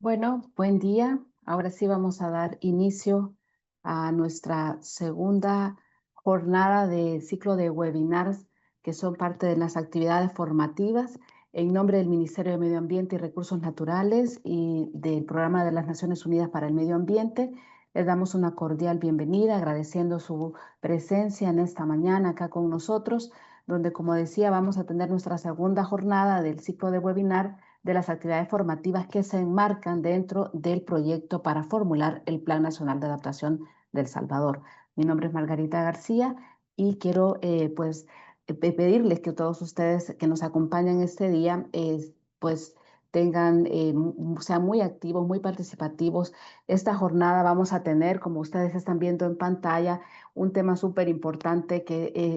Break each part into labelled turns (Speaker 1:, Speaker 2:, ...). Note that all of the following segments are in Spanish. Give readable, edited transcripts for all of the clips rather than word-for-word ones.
Speaker 1: Bueno, buen día. Ahora sí vamos a dar inicio a nuestra segunda jornada de ciclo de webinars que son parte de las actividades formativas en nombre del Ministerio de Medio Ambiente y Recursos Naturales y del Programa de las Naciones Unidas para el Medio Ambiente. Les damos una cordial bienvenida, agradeciendo su presencia en esta mañana acá con nosotros, donde, como decía, vamos a tener nuestra segunda jornada del ciclo de webinar de las actividades formativas que se enmarcan dentro del proyecto para formular el Plan Nacional de Adaptación de El Salvador. Mi nombre es Margarita García y quiero pedirles que todos ustedes que nos acompañan este día pues tengan, sean muy activos, muy participativos. Esta jornada vamos a tener, como ustedes están viendo en pantalla, un tema súper importante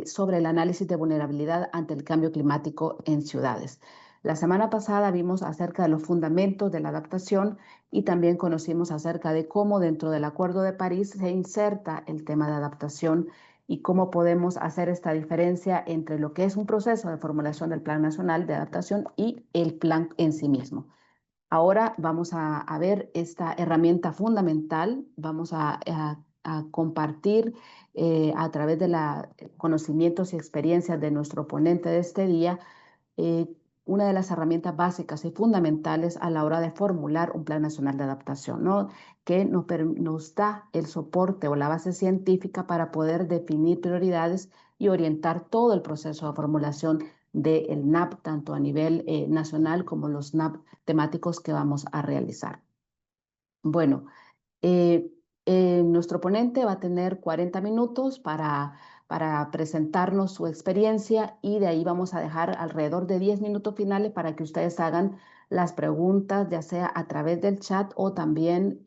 Speaker 1: sobre el análisis de vulnerabilidad ante el cambio climático en ciudades. La semana pasada vimos acerca de los fundamentos de la adaptación y también conocimos acerca de cómo dentro del Acuerdo de París se inserta el tema de adaptación y cómo podemos hacer esta diferencia entre lo que es un proceso de formulación del Plan Nacional de Adaptación y el plan en sí mismo. Ahora vamos a ver esta herramienta fundamental, vamos a compartir a través de los conocimientos y experiencias de nuestro ponente de este día eh, una de las herramientas básicas y fundamentales a la hora de formular un plan nacional de adaptación, ¿no? Que nos da el soporte o la base científica para poder definir prioridades y orientar todo el proceso de formulación del NAP, tanto a nivel nacional como los NAP temáticos que vamos a realizar. Bueno, eh, nuestro ponente va a tener 40 minutos para presentarnos su experiencia y de ahí vamos a dejar alrededor de 10 minutos finales para que ustedes hagan las preguntas, ya sea a través del chat o también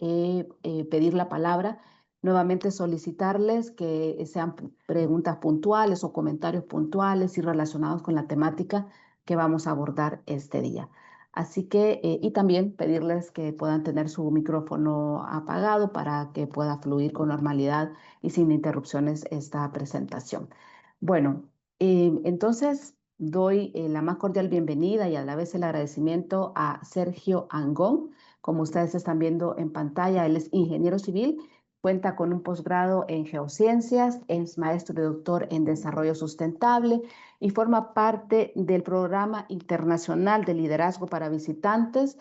Speaker 1: pedir la palabra. Nuevamente solicitarles que sean preguntas puntuales o comentarios puntuales y relacionados con la temática que vamos a abordar este día. Así que, y también pedirles que puedan tener su micrófono apagado para que pueda fluir con normalidad y sin interrupciones esta presentación. Bueno, entonces doy la más cordial bienvenida y a la vez el agradecimiento a Sergio Angón. Como ustedes están viendo en pantalla, él es ingeniero civil, cuenta con un posgrado en geociencias, es maestro y doctor en desarrollo sustentable y forma parte del Programa Internacional de Liderazgo para Visitantes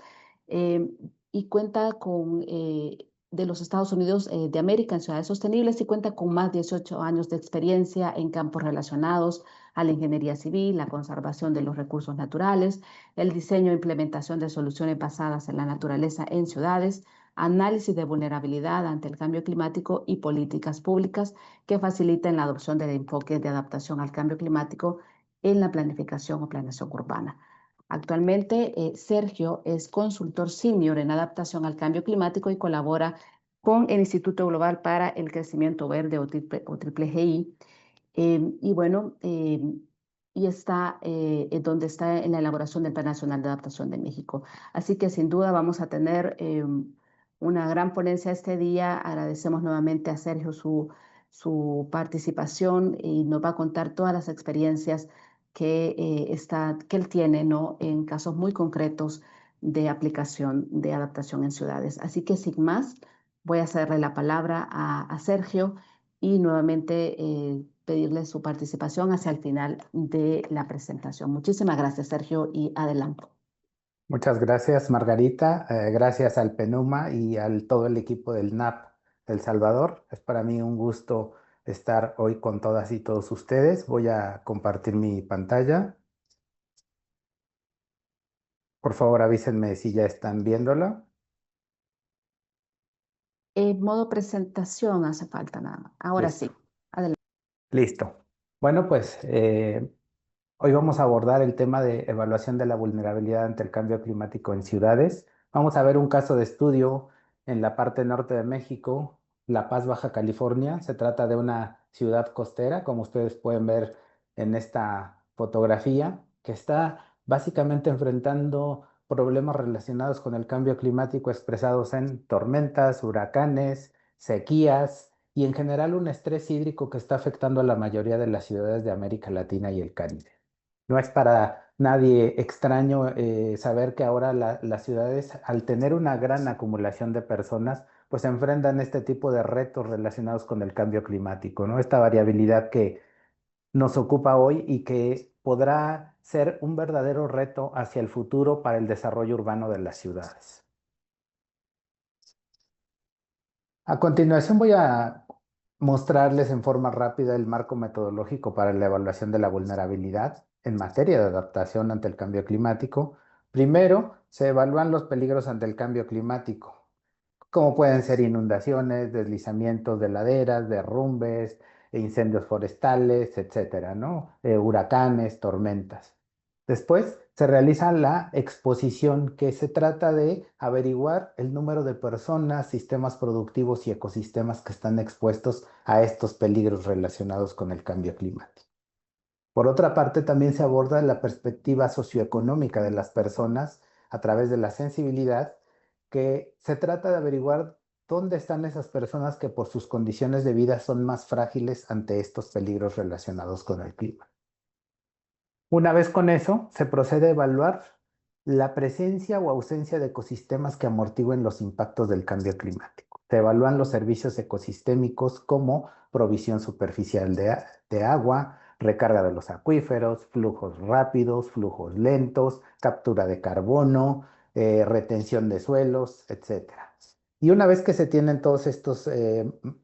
Speaker 1: eh, y cuenta con de los Estados Unidos de América en ciudades sostenibles y cuenta con más de 18 años de experiencia en campos relacionados a la ingeniería civil, la conservación de los recursos naturales, el diseño e implementación de soluciones basadas en la naturaleza en ciudades, análisis de vulnerabilidad ante el cambio climático y políticas públicas que faciliten la adopción de enfoques de adaptación al cambio climático en la planificación o planeación urbana. Actualmente, Sergio es consultor senior en adaptación al cambio climático y colabora con el Instituto Global para el Crecimiento Verde o triple GI. Y bueno, y está donde está en la elaboración del Plan Nacional de Adaptación de México. Así que sin duda vamos a tener una gran ponencia este día. Agradecemos nuevamente a Sergio su participación y nos va a contar todas las experiencias que él tiene, ¿no? En casos muy concretos de aplicación de adaptación en ciudades. Así que sin más, voy a cederle la palabra a Sergio y nuevamente pedirle su participación hacia el final de la presentación. Muchísimas gracias, Sergio, y adelante.
Speaker 2: Muchas gracias, Margarita. Gracias al PENUMA y al todo el equipo del NAP de El Salvador. Es para mí un gusto estar hoy con todas y todos ustedes. Voy a compartir mi pantalla. Por favor, avísenme si ya están viéndola.
Speaker 1: Modo presentación hace falta nada más. Ahora sí,
Speaker 2: Listo.
Speaker 1: adelante.
Speaker 2: Listo. Bueno, pues hoy vamos a abordar el tema de evaluación de la vulnerabilidad ante el cambio climático en ciudades. Vamos a ver un caso de estudio en la parte norte de México, La Paz, Baja California. Se trata de una ciudad costera, como ustedes pueden ver en esta fotografía, que está básicamente enfrentando problemas relacionados con el cambio climático expresados en tormentas, huracanes, sequías y en general un estrés hídrico que está afectando a la mayoría de las ciudades de América Latina y el Caribe. nadie extraño saber que ahora las ciudades, al tener una gran acumulación de personas, pues se enfrentan a este tipo de retos relacionados con el cambio climático, ¿no? Esta variabilidad que nos ocupa hoy y que podrá ser un verdadero reto hacia el futuro para el desarrollo urbano de las ciudades. A continuación voy a mostrarles en forma rápida el marco metodológico para la evaluación de la vulnerabilidad en materia de adaptación ante el cambio climático. Primero, se evalúan los peligros ante el cambio climático, como pueden ser inundaciones, deslizamientos de laderas, derrumbes, incendios forestales, etcétera, ¿no? Huracanes, tormentas. Después se realiza la exposición, que se trata de averiguar el número de personas, sistemas productivos y ecosistemas que están expuestos a estos peligros relacionados con el cambio climático. Por otra parte, también se aborda la perspectiva socioeconómica de las personas a través de la sensibilidad, que se trata de averiguar dónde están esas personas que por sus condiciones de vida son más frágiles ante estos peligros relacionados con el clima. Una vez con eso, se procede a evaluar la presencia o ausencia de ecosistemas que amortiguen los impactos del cambio climático. Se evalúan los servicios ecosistémicos como provisión superficial de agua, recarga de los acuíferos, flujos rápidos, flujos lentos, captura de carbono, retención de suelos, etcétera. Y una vez que se tienen todos estos,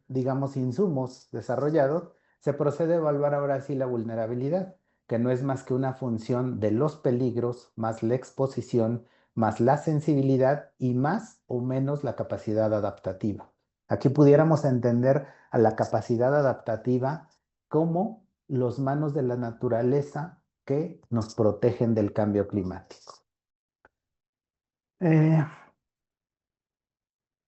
Speaker 2: digamos, insumos desarrollados, se procede a evaluar ahora sí la vulnerabilidad, que no es más que una función de los peligros, más la exposición, más la sensibilidad y más o menos la capacidad adaptativa. Aquí pudiéramos entender a la capacidad adaptativa como los manos de la naturaleza que nos protegen del cambio climático. Eh,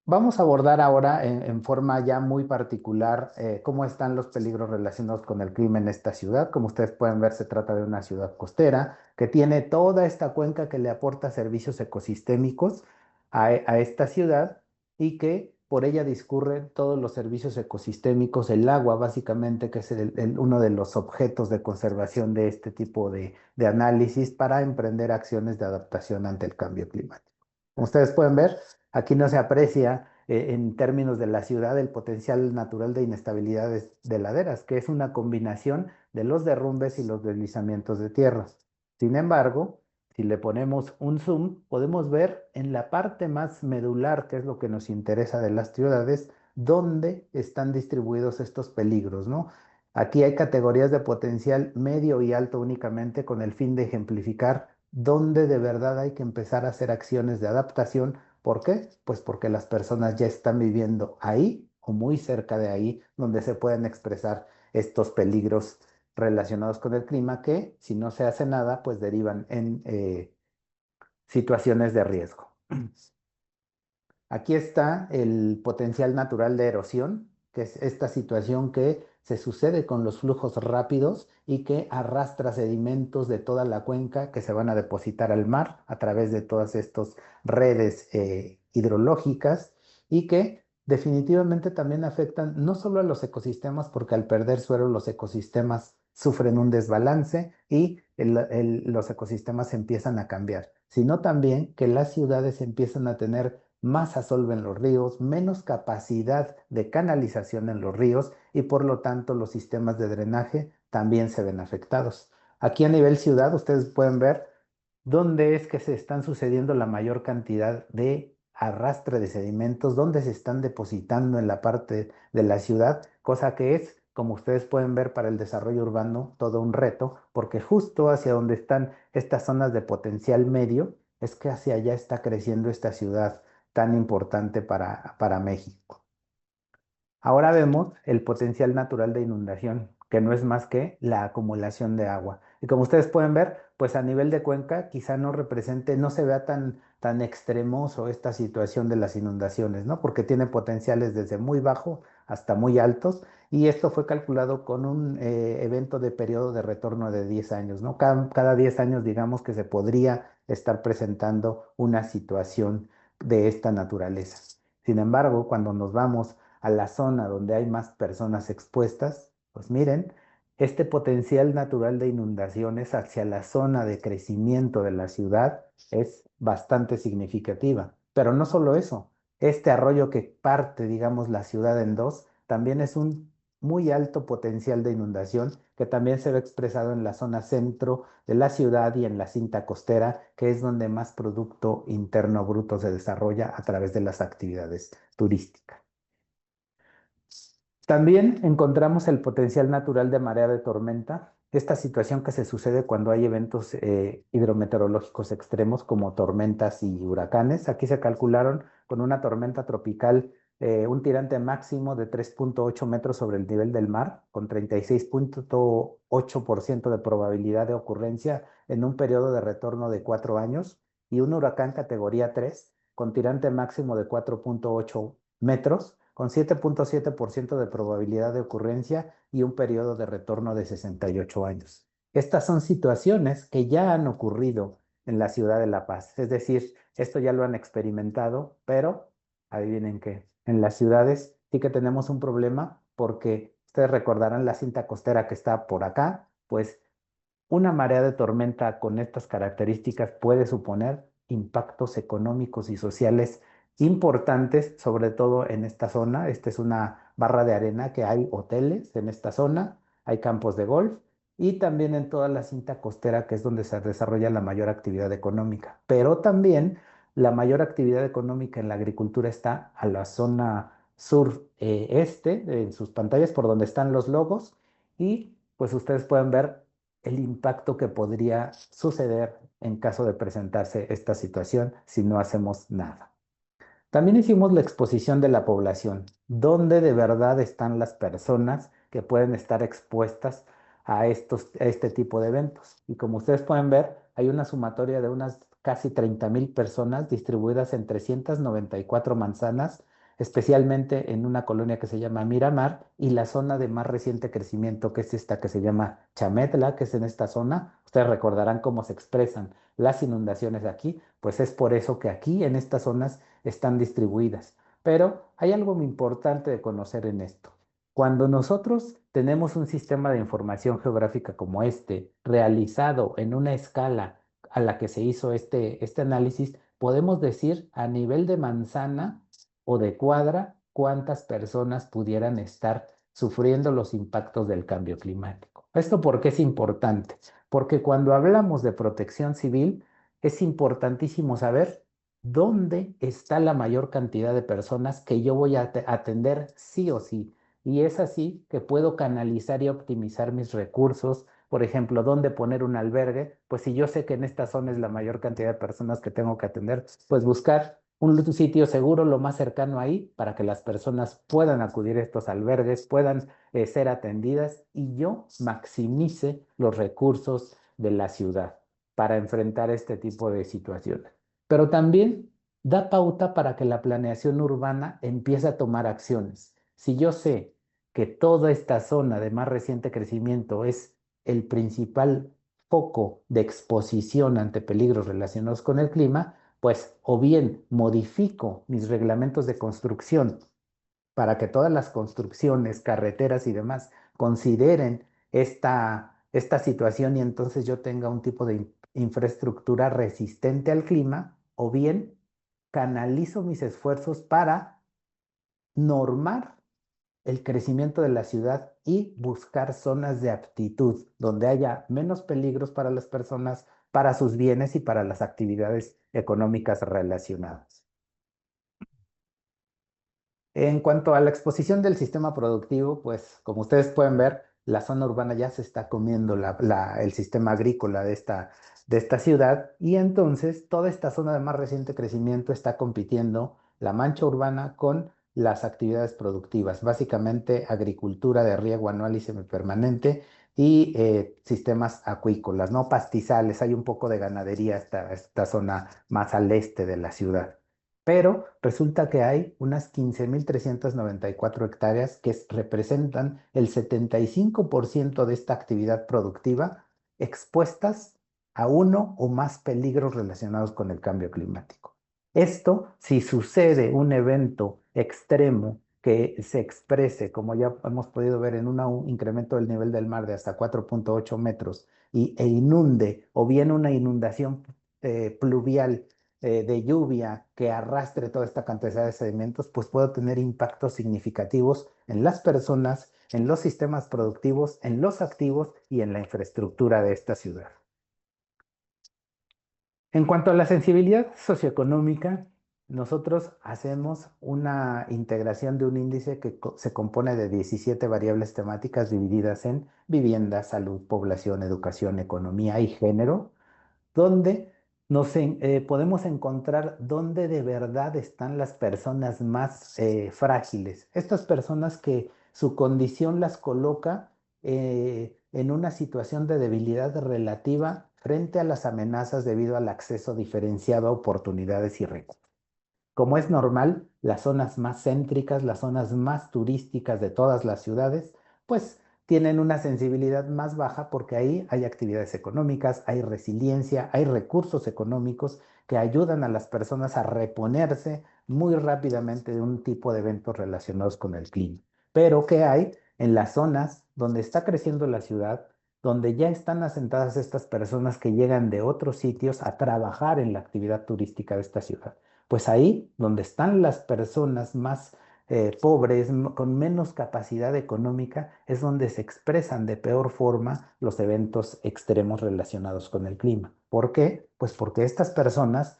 Speaker 2: Vamos a abordar ahora en forma ya muy particular cómo están los peligros relacionados con el clima en esta ciudad. Como ustedes pueden ver, se trata de una ciudad costera que tiene toda esta cuenca que le aporta servicios ecosistémicos a esta ciudad, y que por ella discurren todos los servicios ecosistémicos, el agua básicamente, que es uno de los objetos de conservación de este tipo de análisis para emprender acciones de adaptación ante el cambio climático. Como ustedes pueden ver, aquí no se aprecia en términos de la ciudad el potencial natural de inestabilidades de laderas, que es una combinación de los derrumbes y los deslizamientos de tierra. Sin embargo, si le ponemos un zoom, podemos ver en la parte más medular, que es lo que nos interesa de las ciudades, dónde están distribuidos estos peligros, ¿no? Aquí hay categorías de potencial medio y alto únicamente, con el fin de ejemplificar dónde de verdad hay que empezar a hacer acciones de adaptación. ¿Por qué? Pues porque las personas ya están viviendo ahí o muy cerca de ahí, donde se pueden expresar estos peligros relacionados con el clima, que si no se hace nada, pues derivan en situaciones de riesgo. Aquí está el potencial natural de erosión, que es esta situación que se sucede con los flujos rápidos y que arrastra sedimentos de toda la cuenca que se van a depositar al mar a través de todas estas redes hidrológicas, y que definitivamente también afectan no solo a los ecosistemas, porque al perder suelo los ecosistemas sufren un desbalance y los ecosistemas empiezan a cambiar, sino también que las ciudades empiezan a tener más asolve en los ríos, menos capacidad de canalización en los ríos, y por lo tanto los sistemas de drenaje también se ven afectados. Aquí a nivel ciudad ustedes pueden ver dónde es que se están sucediendo la mayor cantidad de arrastre de sedimentos, dónde se están depositando en la parte de la ciudad, cosa que es, como ustedes pueden ver, para el desarrollo urbano todo un reto, porque justo hacia donde están estas zonas de potencial medio es que hacia allá está creciendo esta ciudad tan importante para México. Ahora vemos el potencial natural de inundación, que no es más que la acumulación de agua. Y como ustedes pueden ver, pues a nivel de cuenca quizá no represente, no se vea tan extremoso esta situación de las inundaciones, ¿no? Porque tiene potenciales desde muy bajo hasta muy altos, y esto fue calculado con un evento de periodo de retorno de 10 años, ¿no? Cada 10 años, digamos, que se podría estar presentando una situación de esta naturaleza. Sin embargo, cuando nos vamos a la zona donde hay más personas expuestas, pues miren, este potencial natural de inundaciones hacia la zona de crecimiento de la ciudad es bastante significativa. Pero no solo eso, este arroyo que parte, digamos, la ciudad en dos, también es un muy alto potencial de inundación que también se ve expresado en la zona centro de la ciudad y en la cinta costera, que es donde más Producto Interno Bruto se desarrolla a través de las actividades turísticas. También encontramos el potencial natural de marea de tormenta, esta situación que se sucede cuando hay eventos hidrometeorológicos extremos como tormentas y huracanes. Aquí se calcularon con una tormenta tropical un tirante máximo de 3.8 metros sobre el nivel del mar, con 36.8% de probabilidad de ocurrencia en un periodo de retorno de 4 años, y un huracán categoría 3 con tirante máximo de 4.8 metros con 7.7% de probabilidad de ocurrencia y un periodo de retorno de 68 años. Estas son situaciones que ya han ocurrido en la ciudad de La Paz. Es decir, esto ya lo han experimentado, pero adivinen qué, en las ciudades sí que tenemos un problema porque ustedes recordarán la cinta costera que está por acá, pues una marea de tormenta con estas características puede suponer impactos económicos y sociales importantes, sobre todo en esta zona. Esta es una barra de arena que hay hoteles en esta zona, hay campos de golf y también en toda la cinta costera, que es donde se desarrolla la mayor actividad económica. Pero también la mayor actividad económica en la agricultura está a la zona sur este, en sus pantallas por donde están los logos, y pues ustedes pueden ver el impacto que podría suceder en caso de presentarse esta situación si no hacemos nada. También hicimos la exposición de la población, dónde de verdad están las personas que pueden estar expuestas a este tipo de eventos. Y como ustedes pueden ver, hay una sumatoria de unas casi 30,000 personas distribuidas en 394 manzanas, especialmente en una colonia que se llama Miramar y la zona de más reciente crecimiento, que es esta que se llama Chametla, que es en esta zona. Ustedes recordarán cómo se expresan las inundaciones aquí, pues es por eso que aquí en estas zonas están distribuidas. Pero hay algo muy importante de conocer en esto. Cuando nosotros tenemos un sistema de información geográfica como este, realizado en una escala a la que se hizo este análisis, podemos decir a nivel de manzana o de cuadra cuántas personas pudieran estar sufriendo los impactos del cambio climático. ¿Esto por qué es importante? Porque cuando hablamos de protección civil, es importantísimo saber dónde está la mayor cantidad de personas que yo voy a atender sí o sí. Y es así que puedo canalizar y optimizar mis recursos. Por ejemplo, dónde poner un albergue. Pues si yo sé que en esta zona es la mayor cantidad de personas que tengo que atender, pues buscar un sitio seguro lo más cercano ahí para que las personas puedan acudir a estos albergues, puedan ser atendidas y yo maximice los recursos de la ciudad para enfrentar este tipo de situaciones. Pero también da pauta para que la planeación urbana empiece a tomar acciones. Si yo sé que toda esta zona de más reciente crecimiento es el principal foco de exposición ante peligros relacionados con el clima, pues o bien modifico mis reglamentos de construcción para que todas las construcciones, carreteras y demás consideren esta situación y entonces yo tenga un tipo de infraestructura resistente al clima, o bien canalizo mis esfuerzos para normar el crecimiento de la ciudad y buscar zonas de aptitud donde haya menos peligros para las personas, para sus bienes y para las actividades económicas relacionadas. En cuanto a la exposición del sistema productivo, pues como ustedes pueden ver, la zona urbana ya se está comiendo el sistema agrícola de esta ciudad, y entonces toda esta zona de más reciente crecimiento está compitiendo la mancha urbana con las actividades productivas, básicamente agricultura de riego anual y semipermanente y sistemas acuícolas, ¿no? Pastizales, hay un poco de ganadería esta zona más al este de la ciudad. Pero resulta que hay unas 15,394 hectáreas que representan el 75% de esta actividad productiva expuestas a uno o más peligros relacionados con el cambio climático. Esto, si sucede un evento extremo que se exprese, como ya hemos podido ver, en un incremento del nivel del mar de hasta 4,8 metros e inunde, o bien una inundación pluvial de lluvia que arrastre toda esta cantidad de sedimentos, pues puede tener impactos significativos en las personas, en los sistemas productivos, en los activos y en la infraestructura de esta ciudad. En cuanto a la sensibilidad socioeconómica, nosotros hacemos una integración de un índice que se compone de 17 variables temáticas divididas en vivienda, salud, población, educación, economía y género, donde podemos encontrar dónde de verdad están las personas más frágiles. Estas personas que su condición las coloca en una situación de debilidad relativa frente a las amenazas debido al acceso diferenciado a oportunidades y recursos. Como es normal, las zonas más céntricas, las zonas más turísticas de todas las ciudades, pues tienen una sensibilidad más baja porque ahí hay actividades económicas, hay resiliencia, hay recursos económicos que ayudan a las personas a reponerse muy rápidamente de un tipo de eventos relacionados con el clima. Pero ¿qué hay en las zonas donde está creciendo la ciudad, donde ya están asentadas estas personas que llegan de otros sitios a trabajar en la actividad turística de esta ciudad? Pues ahí donde están las personas más pobres, con menos capacidad económica, es donde se expresan de peor forma los eventos extremos relacionados con el clima. ¿Por qué? Pues porque estas personas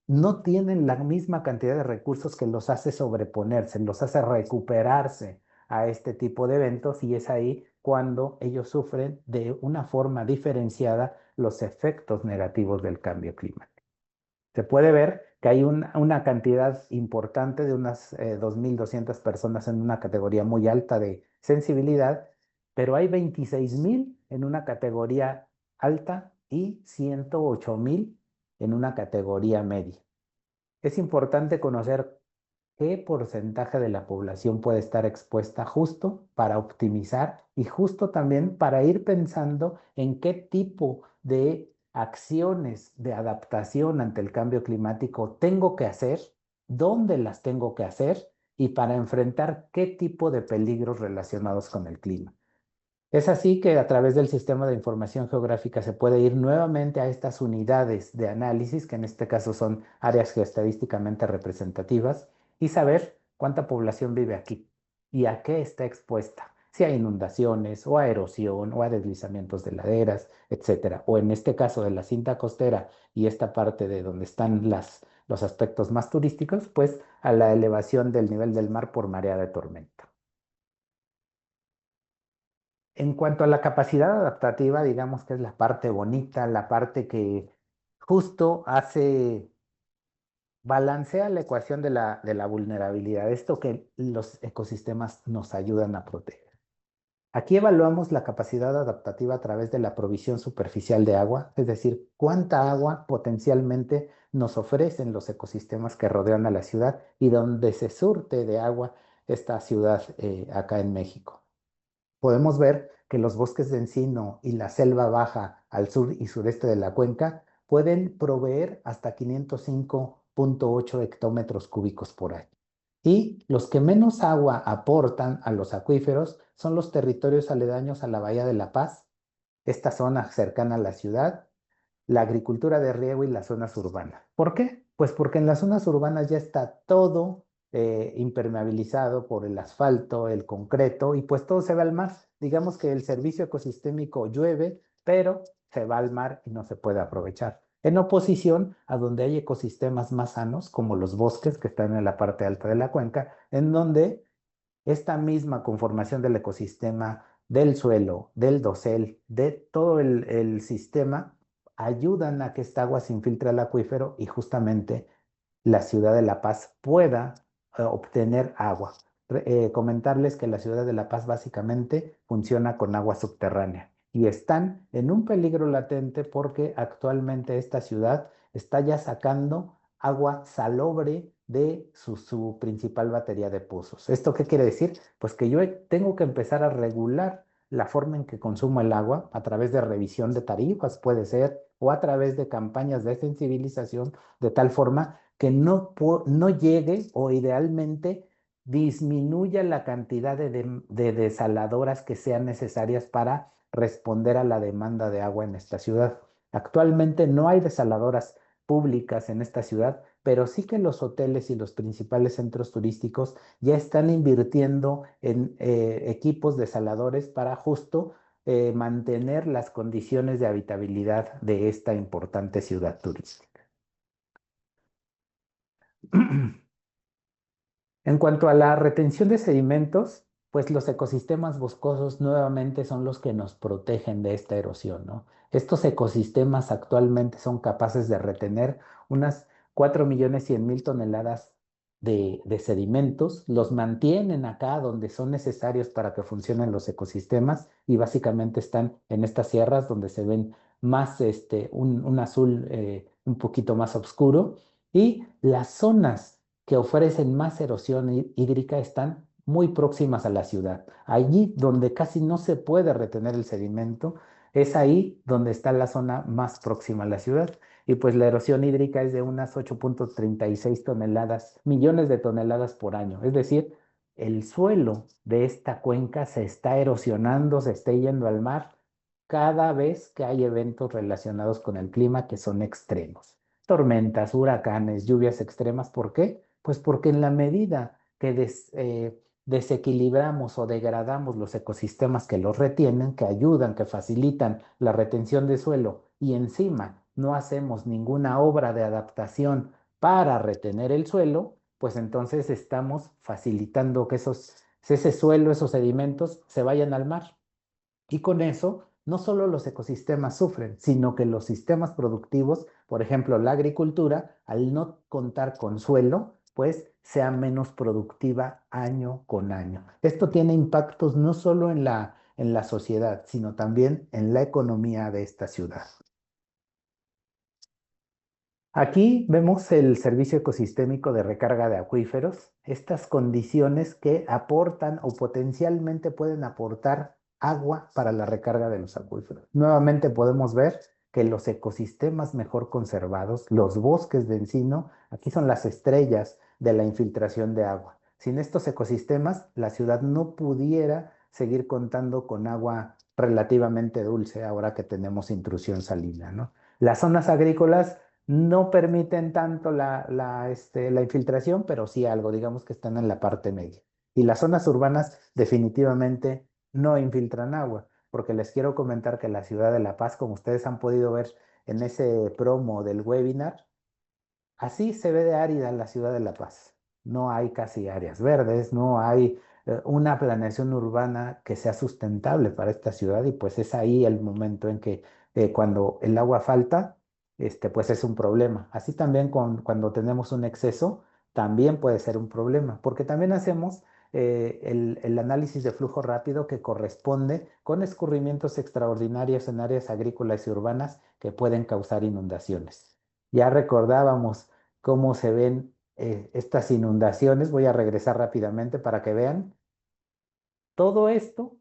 Speaker 2: no tienen la misma cantidad de recursos que los hace sobreponerse, los hace recuperarse a este tipo de eventos, y es ahí cuando ellos sufren de una forma diferenciada los efectos negativos del cambio climático. Se puede ver que hay una cantidad importante de unas 2.200 personas en una categoría muy alta de sensibilidad, pero hay 26.000 en una categoría alta y 108.000 en una categoría media. Es importante conocer qué porcentaje de la población puede estar expuesta justo para optimizar y justo también para ir pensando en qué tipo de acciones de adaptación ante el cambio climático tengo que hacer, dónde las tengo que hacer y para enfrentar qué tipo de peligros relacionados con el clima. Es así que a través del sistema de información geográfica se puede ir nuevamente a estas unidades de análisis, que en este caso son áreas geoestadísticamente representativas, y saber cuánta población vive aquí y a qué está expuesta, si a inundaciones o a erosión o a deslizamientos de laderas, etcétera. O en este caso de la cinta costera y esta parte de donde están los aspectos más turísticos, pues a la elevación del nivel del mar por marea de tormenta. En cuanto a la capacidad adaptativa, digamos que es la parte bonita, la parte que justo balancea la ecuación de la vulnerabilidad, esto que los ecosistemas nos ayudan a proteger. Aquí evaluamos la capacidad adaptativa a través de la provisión superficial de agua, es decir, cuánta agua potencialmente nos ofrecen los ecosistemas que rodean a la ciudad y donde se surte de agua esta ciudad acá en México. Podemos ver que los bosques de encino y la selva baja al sur y sureste de la cuenca pueden proveer hasta 505,8 hectómetros cúbicos por año. Y los que menos agua aportan a los acuíferos son los territorios aledaños a la Bahía de La Paz, esta zona cercana a la ciudad, la agricultura de riego y las zonas urbanas. ¿Por qué? Pues porque en las zonas urbanas ya está todo impermeabilizado por el asfalto, el concreto, y pues todo se va al mar. Digamos que el servicio ecosistémico llueve, pero se va al mar y no se puede aprovechar. En oposición a donde hay ecosistemas más sanos, como los bosques que están en la parte alta de la cuenca, en donde esta misma conformación del ecosistema, del suelo, del dosel, de todo el sistema, ayudan a que esta agua se infiltre al acuífero y justamente la ciudad de La Paz pueda obtener agua. Comentarles que la ciudad de La Paz básicamente funciona con agua subterránea y están en un peligro latente porque actualmente esta ciudad está ya sacando agua salobre de su principal batería de pozos. ¿Esto qué quiere decir? Pues que yo tengo que empezar a regular la forma en que consumo el agua a través de revisión de tarifas, puede ser, o a través de campañas de sensibilización, de tal forma que no llegue o idealmente disminuya la cantidad de desaladoras que sean necesarias para responder a la demanda de agua en esta ciudad. Actualmente no hay desaladoras públicas en esta ciudad, pero sí que los hoteles y los principales centros turísticos ya están invirtiendo en equipos desaladores para justo mantener las condiciones de habitabilidad de esta importante ciudad turística. En cuanto a la retención de sedimentos, pues los ecosistemas boscosos nuevamente son los que nos protegen de esta erosión, ¿no? Estos ecosistemas actualmente son capaces de retener unas 4.100.000 toneladas de sedimentos, los mantienen acá donde son necesarios para que funcionen los ecosistemas y básicamente están en estas sierras donde se ven más un azul un poquito más oscuro y las zonas que ofrecen más erosión hídrica están muy próximas a la ciudad. Allí donde casi no se puede retener el sedimento, es ahí donde está la zona más próxima a la ciudad. Y pues la erosión hídrica es de unas 8.36 toneladas, millones de toneladas por año. Es decir, el suelo de esta cuenca se está erosionando, se está yendo al mar cada vez que hay eventos relacionados con el clima que son extremos. Tormentas, huracanes, lluvias extremas. ¿Por qué? Pues porque en la medida que desequilibramos o degradamos los ecosistemas que los retienen, que ayudan, que facilitan la retención de suelo y encima no hacemos ninguna obra de adaptación para retener el suelo, pues entonces estamos facilitando que ese suelo, esos sedimentos se vayan al mar. Y con eso, no solo los ecosistemas sufren, sino que los sistemas productivos, por ejemplo, la agricultura, al no contar con suelo, pues sea menos productiva año con año. Esto tiene impactos no solo en la sociedad, sino también en la economía de esta ciudad. Aquí vemos el servicio ecosistémico de recarga de acuíferos, estas condiciones que aportan o potencialmente pueden aportar agua para la recarga de los acuíferos. Nuevamente podemos ver que los ecosistemas mejor conservados, los bosques de encino, aquí son las estrellas de la infiltración de agua. Sin estos ecosistemas, la ciudad no pudiera seguir contando con agua relativamente dulce ahora que tenemos intrusión salina, ¿no? Las zonas agrícolas no permiten tanto la infiltración, pero sí algo, digamos que están en la parte media. Y las zonas urbanas definitivamente no infiltran agua, porque les quiero comentar que la ciudad de La Paz, como ustedes han podido ver en ese promo del webinar, así se ve de árida la ciudad de La Paz. No hay casi áreas verdes, no hay una planeación urbana que sea sustentable para esta ciudad y pues es ahí el momento en que cuando el agua falta, pues es un problema. Así también cuando tenemos un exceso, también puede ser un problema, porque también hacemos el análisis de flujo rápido que corresponde con escurrimientos extraordinarios en áreas agrícolas y urbanas que pueden causar inundaciones. Ya recordábamos cómo se ven estas inundaciones. Voy a regresar rápidamente para que vean. Todo esto,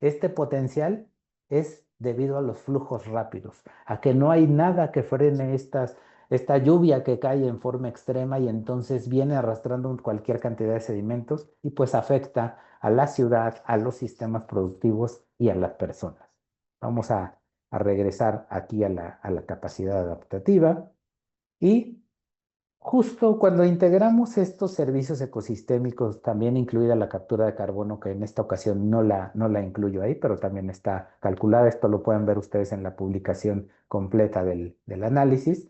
Speaker 2: este potencial es debido a los flujos rápidos, a que no hay nada que frene esta lluvia que cae en forma extrema y entonces viene arrastrando cualquier cantidad de sedimentos y pues afecta a la ciudad, a los sistemas productivos y a las personas. Vamos a regresar aquí a la capacidad adaptativa y justo cuando integramos estos servicios ecosistémicos, también incluida la captura de carbono, que en esta ocasión no la incluyo ahí, pero también está calculada, esto lo pueden ver ustedes en la publicación completa del análisis.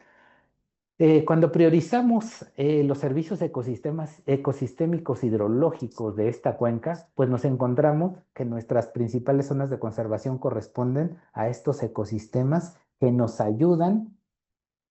Speaker 2: Cuando priorizamos los servicios ecosistémicos hidrológicos de esta cuenca, pues nos encontramos que nuestras principales zonas de conservación corresponden a estos ecosistemas que nos ayudan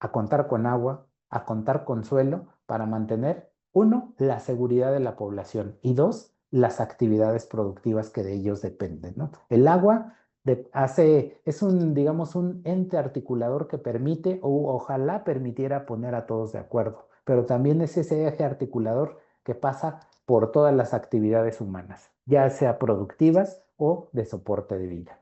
Speaker 2: a contar con agua, a contar con suelo para mantener, uno, la seguridad de la población y dos, las actividades productivas que de ellos dependen, ¿no? El agua es digamos, un ente articulador que permite o ojalá permitiera poner a todos de acuerdo, pero también es ese eje articulador que pasa por todas las actividades humanas, ya sea productivas o de soporte de vida.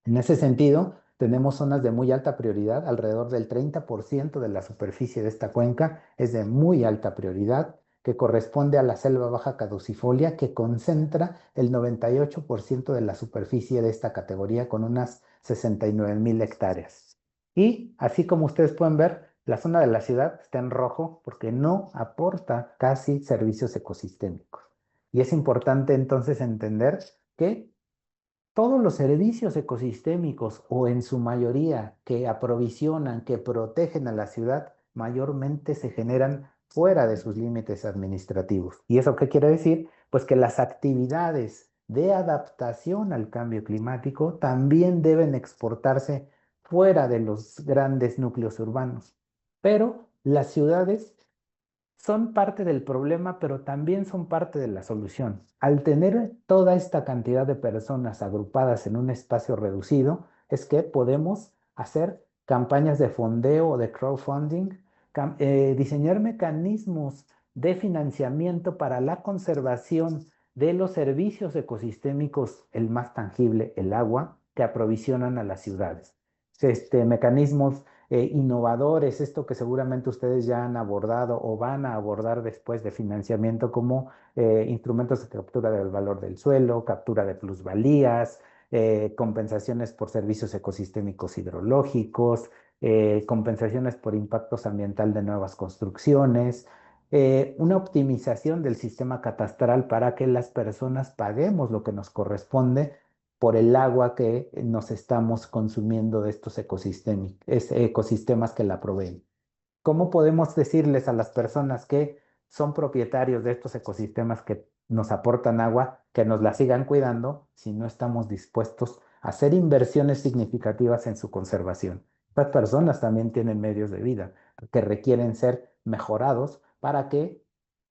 Speaker 2: En ese sentido, tenemos zonas de muy alta prioridad, alrededor del 30% de la superficie de esta cuenca es de muy alta prioridad, que corresponde a la selva baja caducifolia, que concentra el 98% de la superficie de esta categoría con unas 69,000 hectáreas. Y así como ustedes pueden ver, la zona de la ciudad está en rojo porque no aporta casi servicios ecosistémicos. Y es importante entonces entender que todos los servicios ecosistémicos o en su mayoría que aprovisionan, que protegen a la ciudad, mayormente se generan fuera de sus límites administrativos. ¿Y eso qué quiere decir? Pues que las actividades de adaptación al cambio climático también deben exportarse fuera de los grandes núcleos urbanos. Pero las ciudades son parte del problema, pero también son parte de la solución. Al tener toda esta cantidad de personas agrupadas en un espacio reducido, es que podemos hacer campañas de fondeo o de crowdfunding, diseñar mecanismos de financiamiento para la conservación de los servicios ecosistémicos, el más tangible, el agua, que aprovisionan a las ciudades. Mecanismos innovadores, esto que seguramente ustedes ya han abordado o van a abordar después de financiamiento, como instrumentos de captura del valor del suelo, captura de plusvalías, compensaciones por servicios ecosistémicos hidrológicos, compensaciones por impactos ambiental de nuevas construcciones, una optimización del sistema catastral para que las personas paguemos lo que nos corresponde por el agua que nos estamos consumiendo de estos ecosistemas que la proveen. ¿Cómo podemos decirles a las personas que son propietarios de estos ecosistemas que nos aportan agua, que nos la sigan cuidando si no estamos dispuestos a hacer inversiones significativas en su conservación? Estas personas también tienen medios de vida que requieren ser mejorados para que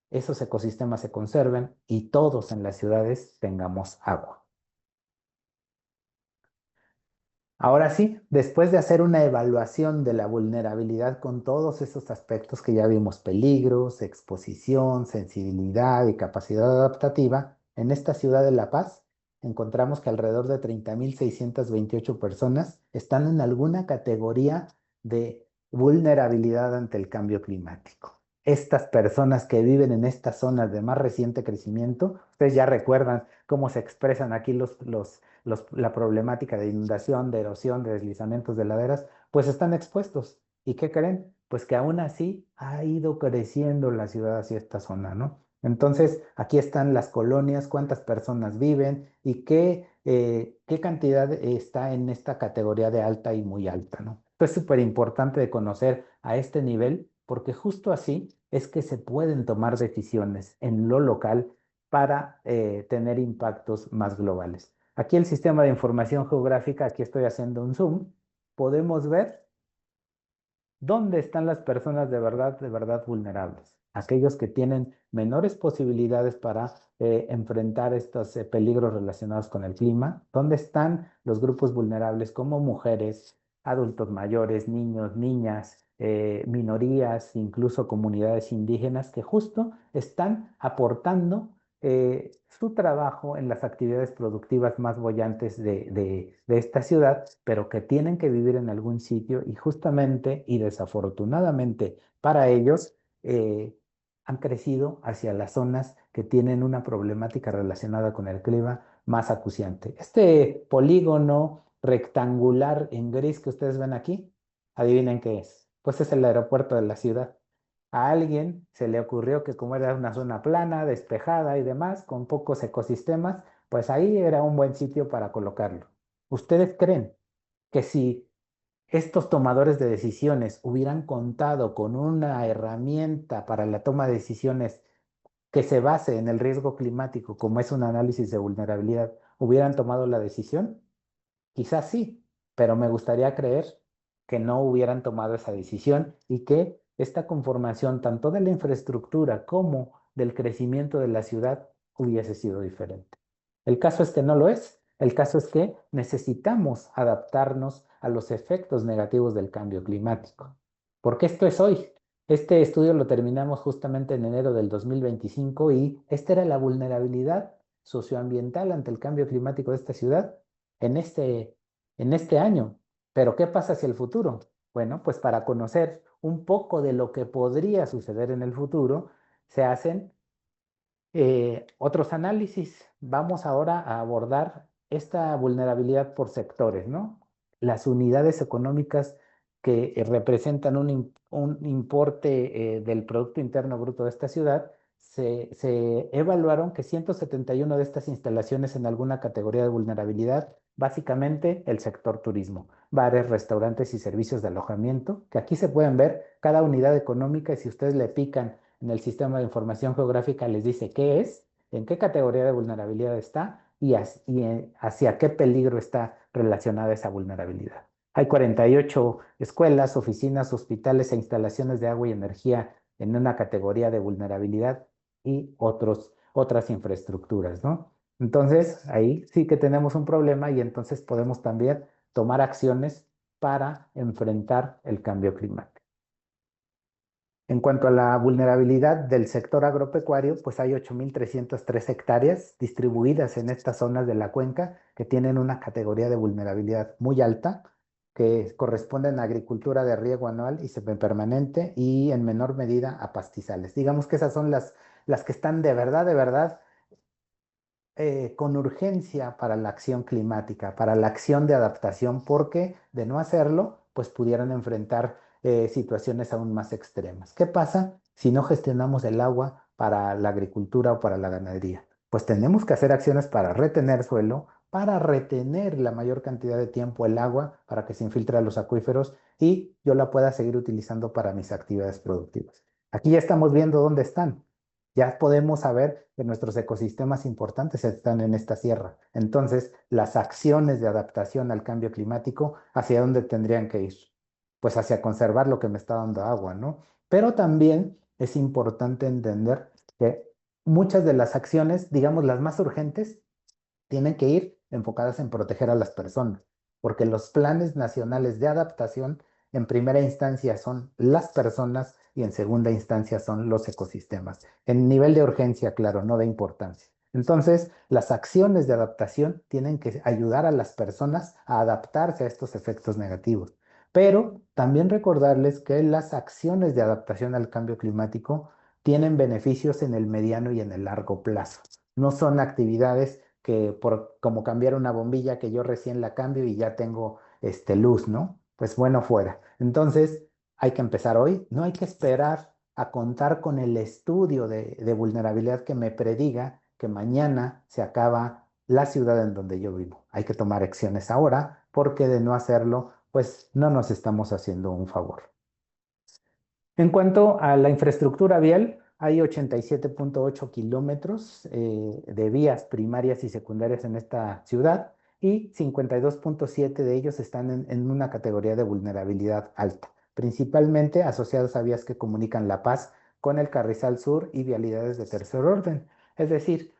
Speaker 2: esos ecosistemas se conserven y todos en las ciudades tengamos agua. Ahora sí, después de hacer una evaluación de la vulnerabilidad con todos esos aspectos que ya vimos, peligros, exposición, sensibilidad y capacidad adaptativa, en esta ciudad de La Paz encontramos que alrededor de 30,628 personas están en alguna categoría de vulnerabilidad ante el cambio climático. Estas personas que viven en estas zonas de más reciente crecimiento, ustedes ya recuerdan cómo se expresan aquí la problemática de inundación, de erosión, de deslizamientos de laderas, pues están expuestos. ¿Y qué creen? Pues que aún así ha ido creciendo la ciudad hacia esta zona, ¿no? Entonces, aquí están las colonias, cuántas personas viven y qué cantidad está en esta categoría de alta y muy alta, ¿no? Esto es súper importante de conocer a este nivel porque justo así es que se pueden tomar decisiones en lo local para tener impactos más globales. Aquí el sistema de información geográfica, aquí estoy haciendo un zoom, podemos ver dónde están las personas de verdad vulnerables. Aquellos que tienen menores posibilidades para enfrentar estos peligros relacionados con el clima. ¿Dónde están los grupos vulnerables como mujeres, adultos mayores, niños, niñas, minorías, incluso comunidades indígenas que justo están aportando su trabajo en las actividades productivas más bollantes de esta ciudad, pero que tienen que vivir en algún sitio y justamente y desafortunadamente para ellos han crecido hacia las zonas que tienen una problemática relacionada con el clima más acuciante. Este polígono rectangular en gris que ustedes ven aquí, adivinen qué es. Pues es el aeropuerto de la ciudad. A alguien se le ocurrió que como era una zona plana, despejada y demás, con pocos ecosistemas, pues ahí era un buen sitio para colocarlo. ¿Ustedes creen que si estos tomadores de decisiones hubieran contado con una herramienta para la toma de decisiones que se base en el riesgo climático, como es un análisis de vulnerabilidad, hubieran tomado la decisión? Quizás sí, pero me gustaría creer que no hubieran tomado esa decisión y que esta conformación, tanto de la infraestructura como del crecimiento de la ciudad, hubiese sido diferente. El caso es que no lo es. El caso es que necesitamos adaptarnos a los efectos negativos del cambio climático. Porque esto es hoy. Este estudio lo terminamos justamente en enero del 2025 y esta era la vulnerabilidad socioambiental ante el cambio climático de esta ciudad en este año. Pero ¿qué pasa hacia el futuro? Bueno, pues para conocer un poco de lo que podría suceder en el futuro, se hacen otros análisis. Vamos ahora a abordar esta vulnerabilidad por sectores, ¿no? Las unidades económicas que representan un importe del Producto Interno Bruto de esta ciudad, se evaluaron que 171 de estas instalaciones en alguna categoría de vulnerabilidad, básicamente el sector turismo, bares, restaurantes y servicios de alojamiento, que aquí se pueden ver cada unidad económica y si ustedes le pican en el sistema de información geográfica les dice qué es, en qué categoría de vulnerabilidad está y hacia qué peligro está relacionada esa vulnerabilidad. Hay 48 escuelas, oficinas, hospitales e instalaciones de agua y energía en una categoría de vulnerabilidad y otras infraestructuras, ¿no? Entonces, ahí sí que tenemos un problema y entonces podemos también tomar acciones para enfrentar el cambio climático. En cuanto a la vulnerabilidad del sector agropecuario, pues hay 8.303 hectáreas distribuidas en estas zonas de la cuenca que tienen una categoría de vulnerabilidad muy alta, que corresponden a agricultura de riego anual y semipermanente y en menor medida a pastizales. Digamos que esas son las que están de verdad con urgencia para la acción climática, para la acción de adaptación, porque de no hacerlo, pues pudieran enfrentar situaciones aún más extremas. ¿Qué pasa si no gestionamos el agua para la agricultura o para la ganadería? Pues tenemos que hacer acciones para retener suelo, para retener la mayor cantidad de tiempo el agua, para que se infiltre a los acuíferos y yo la pueda seguir utilizando para mis actividades productivas. Aquí ya estamos viendo dónde están. Ya podemos saber que nuestros ecosistemas importantes están en esta sierra. Entonces, las acciones de adaptación al cambio climático, ¿hacia dónde tendrían que ir? Pues hacia conservar lo que me está dando agua, ¿no? Pero también es importante entender que muchas de las acciones, digamos las más urgentes, tienen que ir enfocadas en proteger a las personas, porque los planes nacionales de adaptación en primera instancia son las personas y en segunda instancia son los ecosistemas. En nivel de urgencia, claro, no de importancia. Entonces, las acciones de adaptación tienen que ayudar a las personas a adaptarse a estos efectos negativos. Pero también recordarles que las acciones de adaptación al cambio climático tienen beneficios en el mediano y en el largo plazo. No son actividades que por como cambiar una bombilla que yo recién la cambio y ya tengo luz, ¿no? Pues bueno, fuera. Entonces, hay que empezar hoy, no hay que esperar a contar con el estudio de vulnerabilidad que me prediga que mañana se acaba la ciudad en donde yo vivo. Hay que tomar acciones ahora porque de no hacerlo, pues no nos estamos haciendo un favor. En cuanto a la infraestructura vial, hay 87.8 kilómetros de vías primarias y secundarias en esta ciudad y 52.7 de ellos están en una categoría de vulnerabilidad alta, principalmente asociados a vías que comunican La Paz con el Carrizal Sur y vialidades de tercer orden. Es decir,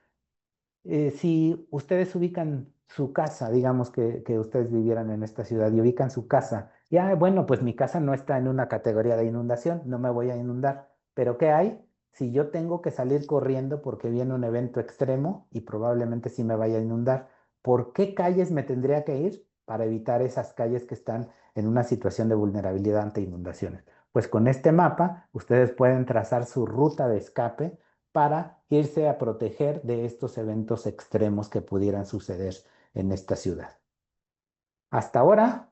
Speaker 2: si ustedes ubican su casa, digamos que ustedes vivieran en esta ciudad y ubican su casa, ya, bueno, pues mi casa no está en una categoría de inundación, no me voy a inundar, pero ¿qué hay? Si yo tengo que salir corriendo porque viene un evento extremo y probablemente sí me vaya a inundar, ¿por qué calles me tendría que ir para evitar esas calles que están en una situación de vulnerabilidad ante inundaciones? Pues con este mapa ustedes pueden trazar su ruta de escape para irse a proteger de estos eventos extremos que pudieran suceder en esta ciudad. Hasta ahora,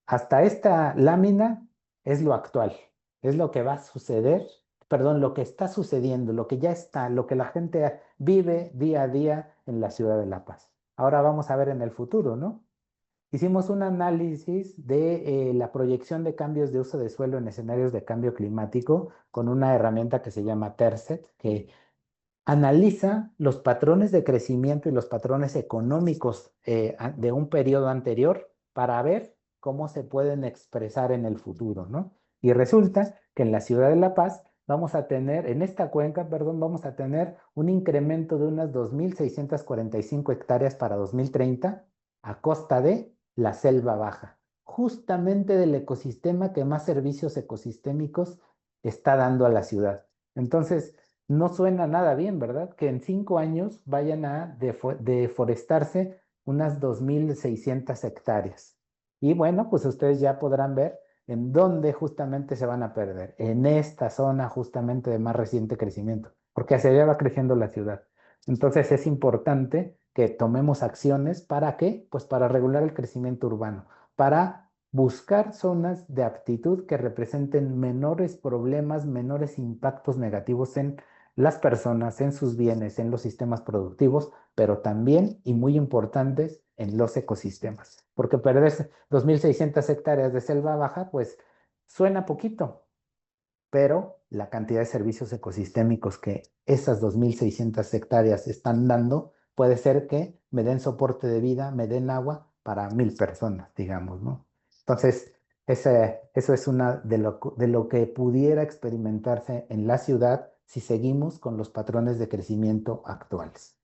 Speaker 2: hasta esta lámina es lo actual, es lo que va a suceder, perdón, lo que está sucediendo, lo que ya está, lo que la gente vive día a día en la ciudad de La Paz. Ahora vamos a ver en el futuro, ¿no? Hicimos un análisis de la proyección de cambios de uso de suelo en escenarios de cambio climático con una herramienta que se llama TERSET, que analiza los patrones de crecimiento y los patrones económicos de un periodo anterior para ver cómo se pueden expresar en el futuro, ¿no? Y resulta que en la ciudad de La Paz vamos a tener, en esta cuenca, perdón, vamos a tener un incremento de unas 2.645 hectáreas para 2030 a costa de la selva baja, justamente del ecosistema que más servicios ecosistémicos está dando a la ciudad. Entonces, no suena nada bien, ¿verdad? Que en 5 años vayan a deforestarse unas 2.600 hectáreas. Y bueno, pues ustedes ya podrán ver ¿En dónde justamente se van a perder? En esta zona justamente de más reciente crecimiento, porque hacia allá va creciendo la ciudad. Entonces es importante que tomemos acciones. ¿Para qué? Pues para regular el crecimiento urbano, para buscar zonas de aptitud que representen menores problemas, menores impactos negativos en las personas, en sus bienes, en los sistemas productivos, pero también, y muy importantes, en los ecosistemas. Porque perder 2.600 hectáreas de selva baja, pues suena poquito, pero la cantidad de servicios ecosistémicos que esas 2.600 hectáreas están dando, puede ser que me den soporte de vida, me den agua para 1.000 personas, digamos, ¿no? Entonces, eso es una de lo que pudiera experimentarse en la ciudad si seguimos con los patrones de crecimiento actuales.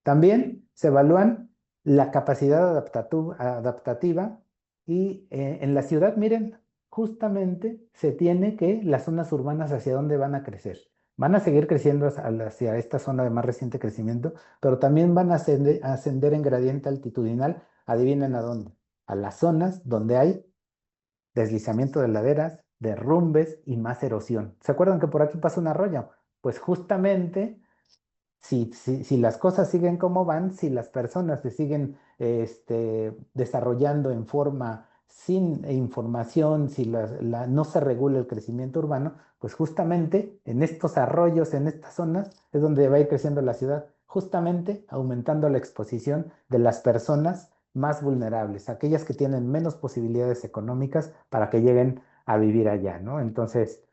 Speaker 2: También se evalúan la capacidad adaptativa y en la ciudad, miren, justamente se tiene que las zonas urbanas hacia dónde van a crecer. Van a seguir creciendo hacia esta zona de más reciente crecimiento, pero también van a ascender en gradiente altitudinal. Adivinen a dónde. A las zonas donde hay deslizamiento de laderas, derrumbes y más erosión. ¿Se acuerdan que por aquí pasa un arroyo? Pues justamente si las cosas siguen como van, si las personas se siguen desarrollando en forma sin información, si no se regula el crecimiento urbano, pues justamente en estos arroyos, en estas zonas, es donde va a ir creciendo la ciudad, justamente aumentando la exposición de las personas más vulnerables, aquellas que tienen menos posibilidades económicas para que lleguen a vivir allá, ¿no? Entonces,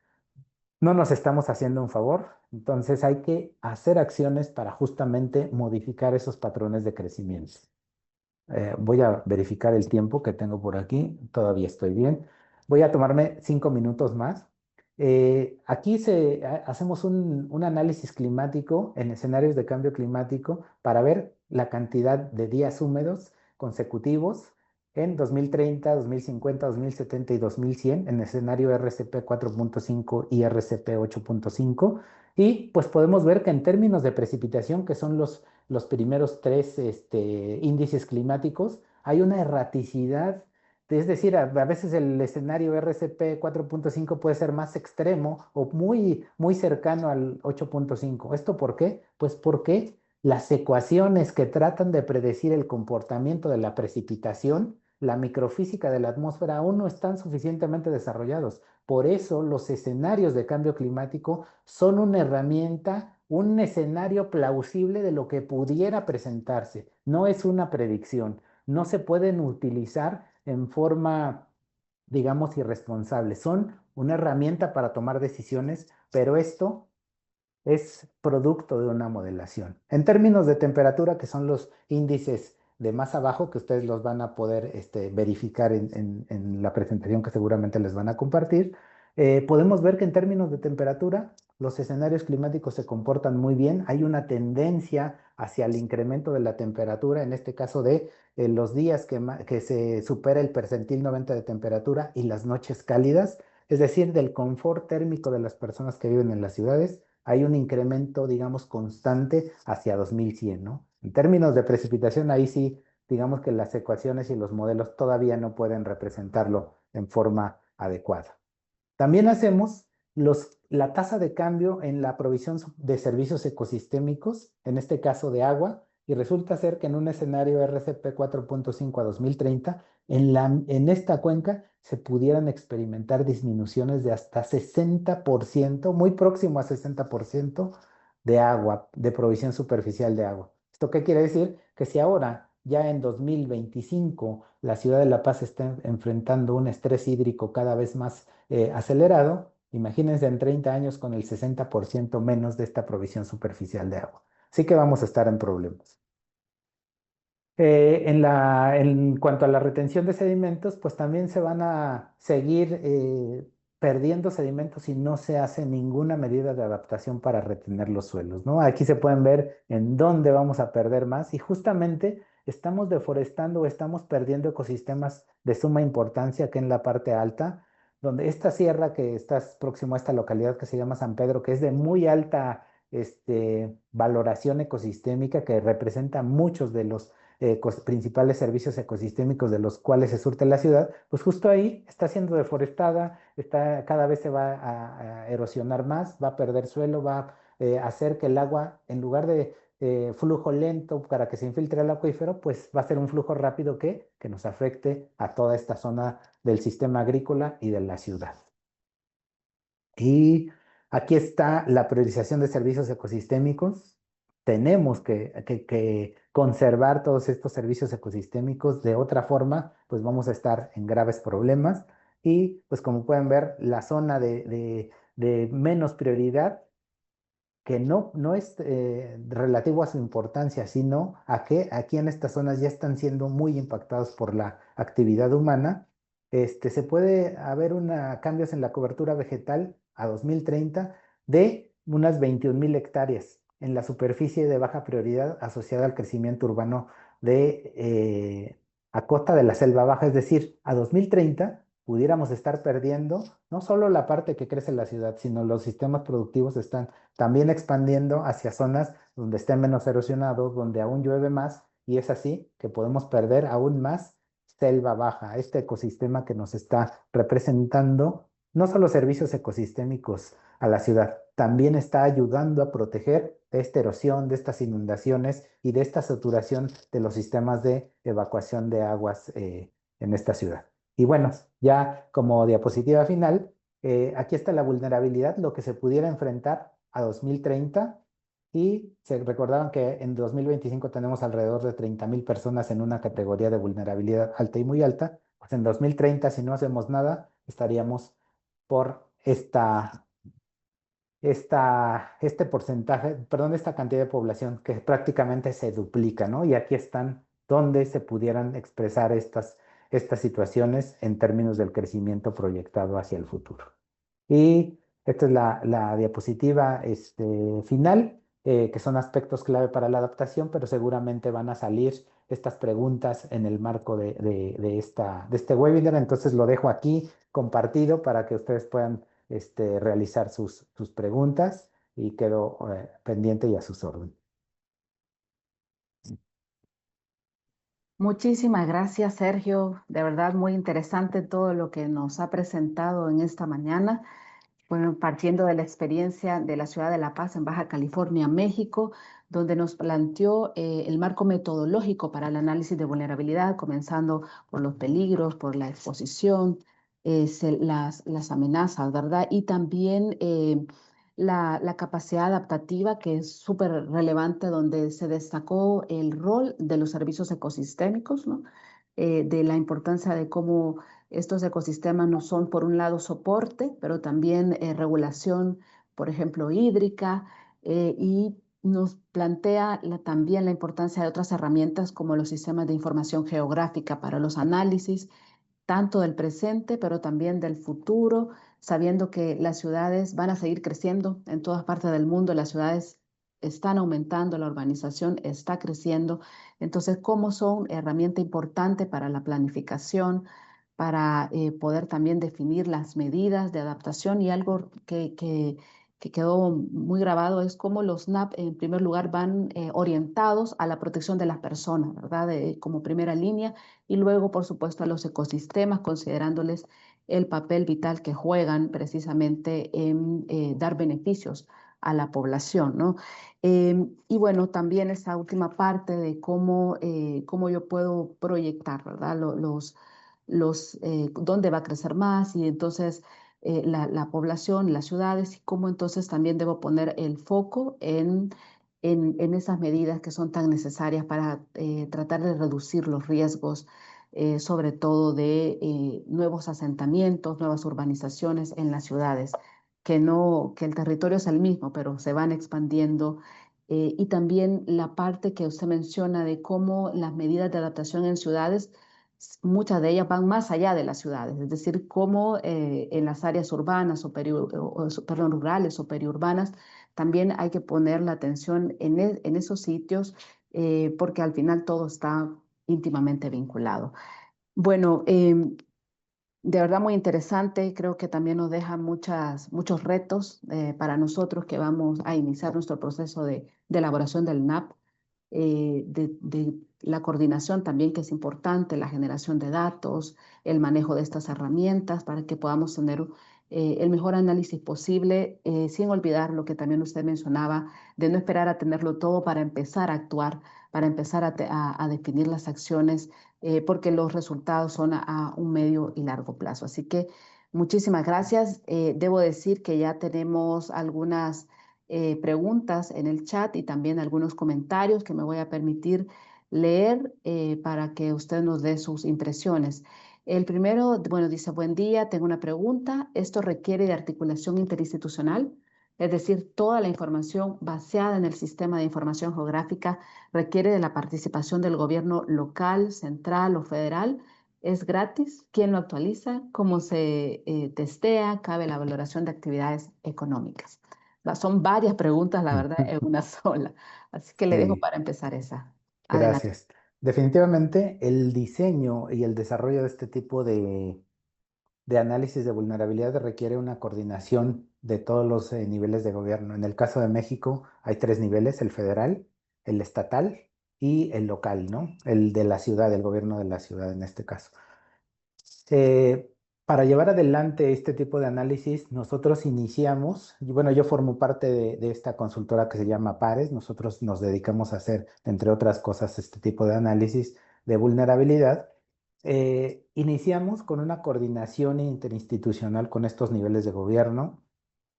Speaker 2: no nos estamos haciendo un favor, entonces hay que hacer acciones para justamente modificar esos patrones de crecimiento. Voy a verificar el tiempo que tengo por aquí, todavía estoy bien. Voy a tomarme 5 minutos más. Aquí hacemos un análisis climático en escenarios de cambio climático para ver la cantidad de días húmedos consecutivos en 2030, 2050, 2070 y 2100 en escenario RCP 4.5 y RCP 8.5. Y pues podemos ver que en términos de precipitación, que son los primeros tres índices climáticos, hay una erraticidad. Es decir, a veces el escenario RCP 4.5 puede ser más extremo o muy, muy cercano al 8.5. ¿Esto por qué? Pues porque las ecuaciones que tratan de predecir el comportamiento de la precipitación, la microfísica de la atmósfera, aún no están suficientemente desarrollados. Por eso los escenarios de cambio climático son una herramienta, un escenario plausible de lo que pudiera presentarse. No es una predicción. No se pueden utilizar en forma, digamos, irresponsable. Son una herramienta para tomar decisiones, pero esto es producto de una modelación. En términos de temperatura, que son los índices de más abajo, que ustedes los van a poder verificar en la presentación que seguramente les van a compartir, podemos ver que en términos de temperatura, los escenarios climáticos se comportan muy bien. Hay una tendencia hacia el incremento de la temperatura, en este caso de los días que se supera el percentil 90 de temperatura y las noches cálidas, es decir, del confort térmico de las personas que viven en las ciudades hay un incremento, digamos, constante hacia 2100, ¿no? En términos de precipitación, ahí sí, digamos que las ecuaciones y los modelos todavía no pueden representarlo en forma adecuada. También hacemos la tasa de cambio en la provisión de servicios ecosistémicos, en este caso de agua, y resulta ser que en un escenario RCP 4.5 a 2030, en esta cuenca se pudieran experimentar disminuciones de hasta 60%, muy próximo a 60% de agua, de provisión superficial de agua. ¿Esto qué quiere decir? Que si ahora, ya en 2025, la ciudad de La Paz está enfrentando un estrés hídrico cada vez más acelerado, imagínense en 30 años con el 60% menos de esta provisión superficial de agua. Así que vamos a estar en problemas. En cuanto a la retención de sedimentos, pues también se van a seguir perdiendo sedimentos si no se hace ninguna medida de adaptación para retener los suelos, ¿no? Aquí se pueden ver en dónde vamos a perder más y justamente estamos deforestando o estamos perdiendo ecosistemas de suma importancia que en la parte alta, donde esta sierra que está próximo a esta localidad que se llama San Pedro, que es de muy alta valoración ecosistémica, que representa muchos principales servicios ecosistémicos de los cuales se surte la ciudad, pues justo ahí está siendo deforestada, cada vez se va a erosionar más, va a perder suelo, va a hacer que el agua, en lugar de flujo lento para que se infiltre al acuífero, pues va a ser un flujo rápido que nos afecte a toda esta zona del sistema agrícola y de la ciudad. Y aquí está la priorización de servicios ecosistémicos. Tenemos que conservar todos estos servicios ecosistémicos. De otra forma, pues vamos a estar en graves problemas. Y pues como pueden ver, la zona de menos prioridad, que no es relativo a su importancia, sino a que aquí en estas zonas ya están siendo muy impactados por la actividad humana. Se puede haber cambios en la cobertura vegetal a 2030 de unas 21,000 hectáreas en la superficie de baja prioridad asociada al crecimiento urbano a costa de la selva baja. Es decir, a 2030 pudiéramos estar perdiendo no solo la parte que crece en la ciudad, sino los sistemas productivos están también expandiendo hacia zonas donde estén menos erosionados, donde aún llueve más, y es así que podemos perder aún más selva baja, este ecosistema que nos está representando no solo servicios ecosistémicos a la ciudad, también está ayudando a proteger de esta erosión, de estas inundaciones y de esta saturación de los sistemas de evacuación de aguas en esta ciudad. Y bueno, ya como diapositiva final, aquí está la vulnerabilidad, lo que se pudiera enfrentar a 2030, y se recordaban que en 2025 tenemos alrededor de 30,000 personas en una categoría de vulnerabilidad alta y muy alta. Pues en 2030, si no hacemos nada, estaríamos por este porcentaje, perdón, esta cantidad de población que prácticamente se duplica, ¿no? Y aquí están donde se pudieran expresar estas situaciones en términos del crecimiento proyectado hacia el futuro. Y esta es la diapositiva final, que son aspectos clave para la adaptación, pero seguramente van a salir estas preguntas en el marco de este webinar. Entonces lo dejo aquí compartido para que ustedes puedan realizar sus preguntas, y quedo pendiente y a sus órdenes.
Speaker 1: Muchísimas gracias, Sergio. De verdad, muy interesante todo lo que nos ha presentado en esta mañana. Bueno, partiendo de la experiencia de la ciudad de La Paz en Baja California, México, donde nos planteó el marco metodológico para el análisis de vulnerabilidad, comenzando por los peligros, por la exposición, las amenazas, ¿verdad? Y también la capacidad adaptativa, que es súper relevante, donde se destacó el rol de los servicios ecosistémicos, ¿no? De la importancia de cómo estos ecosistemas no son, por un lado, soporte, pero también regulación, por ejemplo, hídrica, y nos plantea también la importancia de otras herramientas como los sistemas de información geográfica para los análisis, tanto del presente, pero también del futuro, sabiendo que las ciudades van a seguir creciendo en todas partes del mundo, las ciudades están aumentando, la urbanización está creciendo. Entonces, ¿cómo son herramienta importante para la planificación, para poder también definir las medidas de adaptación? Y algo que quedó muy grabado es cómo los NAP, en primer lugar, van orientados a la protección de las personas, ¿verdad? Como primera línea, y luego, por supuesto, a los ecosistemas, considerándoles el papel vital que juegan precisamente en dar beneficios a la población, ¿no? Y bueno, también esa última parte de cómo yo puedo proyectar, ¿verdad? Dónde va a crecer más, y entonces la población, las ciudades, y cómo entonces también debo poner el foco en esas medidas que son tan necesarias para tratar de reducir los riesgos, sobre todo de nuevos asentamientos, nuevas urbanizaciones en las ciudades, que el territorio es el mismo, pero se van expandiendo. Y también la parte que usted menciona de cómo las medidas de adaptación en ciudades, muchas de ellas van más allá de las ciudades, es decir, cómo en las áreas urbanas perdón, rurales o periurbanas, también hay que poner la atención en esos sitios, porque al final todo está íntimamente vinculado. Bueno, de verdad muy interesante, creo que también nos deja muchos retos para nosotros que vamos a iniciar nuestro proceso de elaboración del NAP, de la coordinación también, que es importante, la generación de datos, el manejo de estas herramientas para que podamos tener el mejor análisis posible, sin olvidar lo que también usted mencionaba, de no esperar a tenerlo todo para empezar a actuar, para empezar a definir las acciones, porque los resultados son a un medio y largo plazo. Así que muchísimas gracias. Debo decir que ya tenemos algunas preguntas en el chat y también algunos comentarios que me voy a permitir leer para que usted nos dé sus impresiones. El primero, bueno, dice, buen día, tengo una pregunta. ¿Esto requiere de articulación interinstitucional? Es decir, toda la información baseada en el sistema de información geográfica requiere de la participación del gobierno local, central o federal. ¿Es gratis? ¿Quién lo actualiza? ¿Cómo se testea? ¿Cabe la valoración de actividades económicas? Son varias preguntas, la verdad, en una sola. Así que le dejo
Speaker 2: Sí,
Speaker 1: para empezar esa. Adelante.
Speaker 2: gracias. Definitivamente el diseño y el desarrollo de este tipo de análisis de vulnerabilidad requiere una coordinación de todos los niveles de gobierno. En el caso de México hay tres niveles: el federal, el estatal y el local, ¿no? El de la ciudad, el gobierno de la ciudad en este caso. Eh, para llevar adelante este tipo de análisis, nosotros iniciamos, y bueno, yo formo parte de esta consultora que se llama Pares. Nosotros nos dedicamos a hacer, entre otras cosas, este tipo de análisis de vulnerabilidad. Iniciamos con una coordinación interinstitucional con estos niveles de gobierno,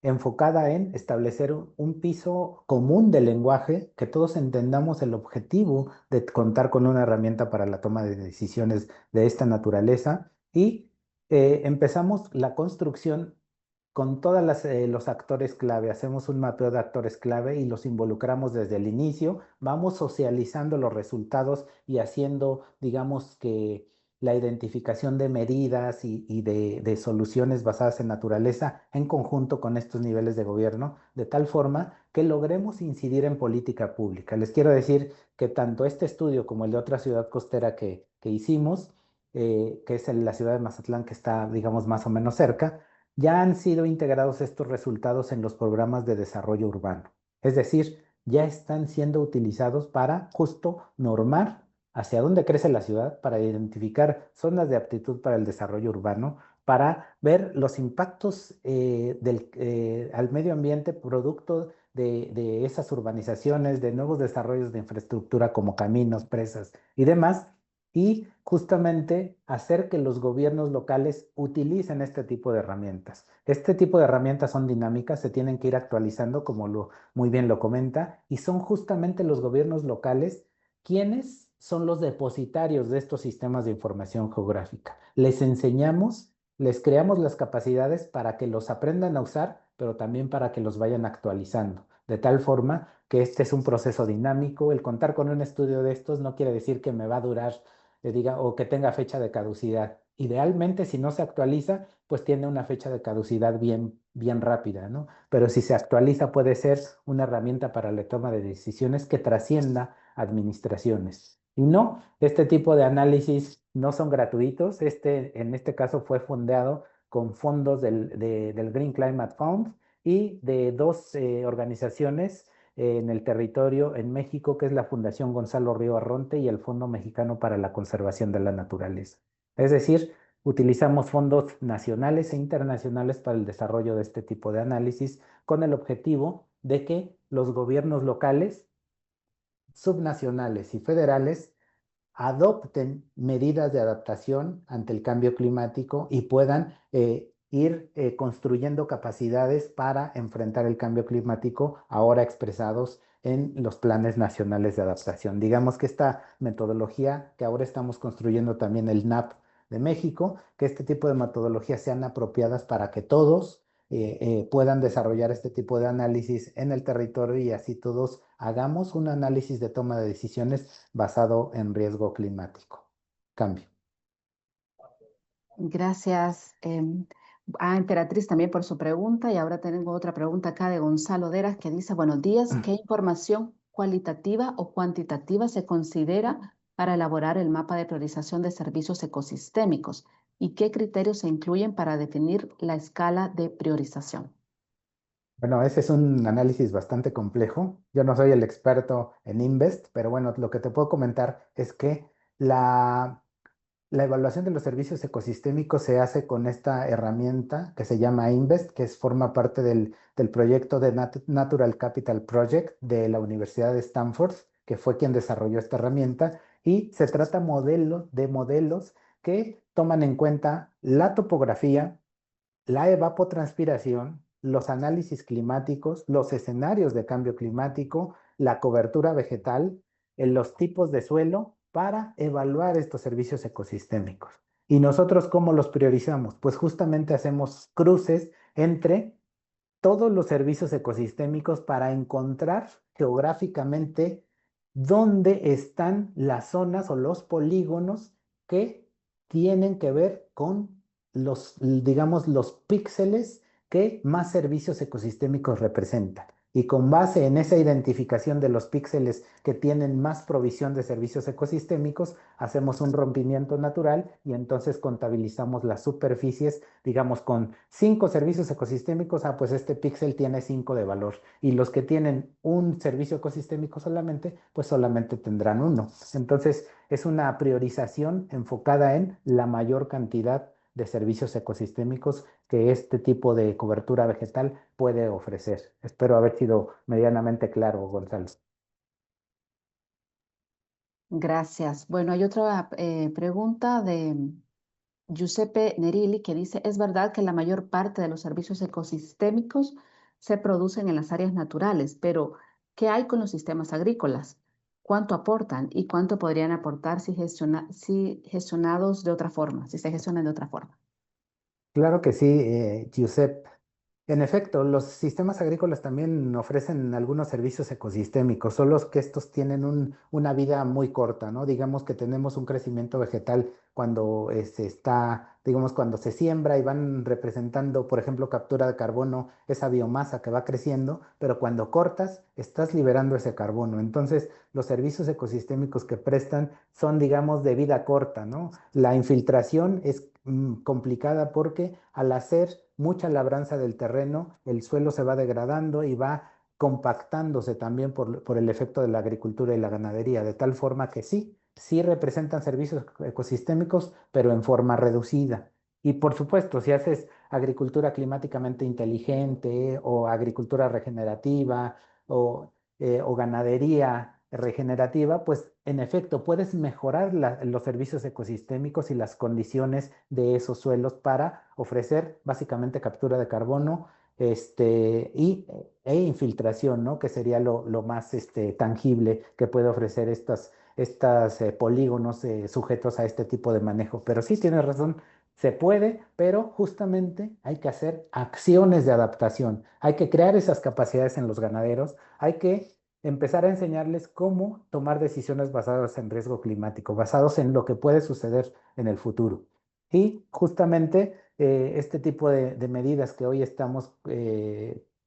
Speaker 2: enfocada en establecer un piso común de lenguaje, que todos entendamos el objetivo de contar con una herramienta para la toma de decisiones de esta naturaleza, y empezamos la construcción con todos los actores clave. Hacemos un mapeo de actores clave y los involucramos desde el inicio. Vamos socializando los resultados y haciendo, digamos que, la identificación de medidas y de soluciones basadas en naturaleza en conjunto con estos niveles de gobierno, de tal forma que logremos incidir en política pública. Les quiero decir que tanto este estudio como el de otra ciudad costera que hicimos, que es la ciudad de Mazatlán, que está, digamos, más o menos cerca, ya han sido integrados estos resultados en los programas de desarrollo urbano. Es decir, ya están siendo utilizados para justo normar hacia dónde crece la ciudad, para identificar zonas de aptitud para el desarrollo urbano, para ver los impactos al medio ambiente producto de esas urbanizaciones, de nuevos desarrollos de infraestructura como caminos, presas y demás, y justamente hacer que los gobiernos locales utilicen este tipo de herramientas. Este tipo de herramientas son dinámicas, se tienen que ir actualizando, como muy bien lo comenta, y son justamente los gobiernos locales quienes son los depositarios de estos sistemas de información geográfica. Les enseñamos, les creamos las capacidades para que los aprendan a usar, pero también para que los vayan actualizando, de tal forma que este es un proceso dinámico. El contar con un estudio de estos no quiere decir que me va a durar, o que tenga fecha de caducidad. Idealmente, si no se actualiza, pues tiene una fecha de caducidad bien, bien rápida, ¿no? Pero si se actualiza, puede ser una herramienta para la toma de decisiones que trascienda administraciones. Y no, este tipo de análisis no son gratuitos. En este caso fue fundado con fondos del Green Climate Fund y de dos organizaciones en el territorio en México, que es la Fundación Gonzalo Río Arronte y el Fondo Mexicano para la Conservación de la Naturaleza. Es decir, utilizamos fondos nacionales e internacionales para el desarrollo de este tipo de análisis, con el objetivo de que los gobiernos locales, subnacionales y federales adopten medidas de adaptación ante el cambio climático y puedan ir construyendo capacidades para enfrentar el cambio climático, ahora expresados en los planes nacionales de adaptación. Digamos que esta metodología que ahora estamos construyendo también el NAP de México, que este tipo de metodologías sean apropiadas para que todos puedan desarrollar este tipo de análisis en el territorio, y así todos hagamos un análisis de toma de decisiones basado en riesgo climático. Cambio.
Speaker 1: Gracias a Emperatriz también por su pregunta. Y ahora tengo otra pregunta acá de Gonzalo Deras, que dice, buenos días, ¿qué información cualitativa o cuantitativa se considera para elaborar el mapa de priorización de servicios ecosistémicos? ¿Y qué criterios se incluyen para definir la escala de priorización?
Speaker 2: Bueno, ese es un análisis bastante complejo. Yo no soy el experto en Invest, pero bueno, lo que te puedo comentar es que la, la evaluación de los servicios ecosistémicos se hace con esta herramienta que se llama Invest, que forma parte del proyecto de Natural Capital Project de la Universidad de Stanford, que fue quien desarrolló esta herramienta, y se trata de modelos que toman en cuenta la topografía, la evapotranspiración, los análisis climáticos, los escenarios de cambio climático, la cobertura vegetal, los tipos de suelo para evaluar estos servicios ecosistémicos. ¿Y nosotros cómo los priorizamos? Pues justamente hacemos cruces entre todos los servicios ecosistémicos para encontrar geográficamente dónde están las zonas o los polígonos que tienen que ver con los, digamos, los píxeles que más servicios ecosistémicos representan. Y con base en esa identificación de los píxeles que tienen más provisión de servicios ecosistémicos, hacemos un rompimiento natural y entonces contabilizamos las superficies, digamos, con 5 servicios ecosistémicos, pues este píxel tiene 5 de valor. Y los que tienen un servicio ecosistémico solamente, pues solamente tendrán uno. Entonces, es una priorización enfocada en la mayor cantidad de servicios ecosistémicos que este tipo de cobertura vegetal puede ofrecer. Espero haber sido medianamente claro, Gonzalo.
Speaker 1: Gracias. Bueno, hay otra pregunta de Giuseppe Nerilli que dice, ¿es verdad que la mayor parte de los servicios ecosistémicos se producen en las áreas naturales? Pero, ¿qué hay con los sistemas agrícolas? ¿Cuánto aportan y cuánto podrían aportar si gestionados de otra forma, si se gestionan de otra forma?
Speaker 2: Claro que sí, Giuseppe. En efecto, los sistemas agrícolas también ofrecen algunos servicios ecosistémicos, solo que estos tienen una vida muy corta, ¿no? Digamos que tenemos un crecimiento vegetal cuando se está, digamos, cuando se siembra y van representando, por ejemplo, captura de carbono, esa biomasa que va creciendo, pero cuando cortas, estás liberando ese carbono. Entonces, los servicios ecosistémicos que prestan son, digamos, de vida corta, ¿no? La infiltración es complicada porque al hacer mucha labranza del terreno, el suelo se va degradando y va compactándose también por el efecto de la agricultura y la ganadería, de tal forma que sí representan servicios ecosistémicos, pero en forma reducida. Y por supuesto, si haces agricultura climáticamente inteligente o agricultura regenerativa o ganadería regenerativa, pues en efecto puedes mejorar los servicios ecosistémicos y las condiciones de esos suelos para ofrecer básicamente captura de carbono e infiltración, ¿no? Que sería lo más tangible que puede ofrecer estas polígonos sujetos a este tipo de manejo. Pero sí tienes razón, se puede, pero justamente hay que hacer acciones de adaptación, hay que crear esas capacidades en los ganaderos, hay que empezar a enseñarles cómo tomar decisiones basadas en riesgo climático, basados en lo que puede suceder en el futuro. Y justamente este tipo de medidas que hoy estamos,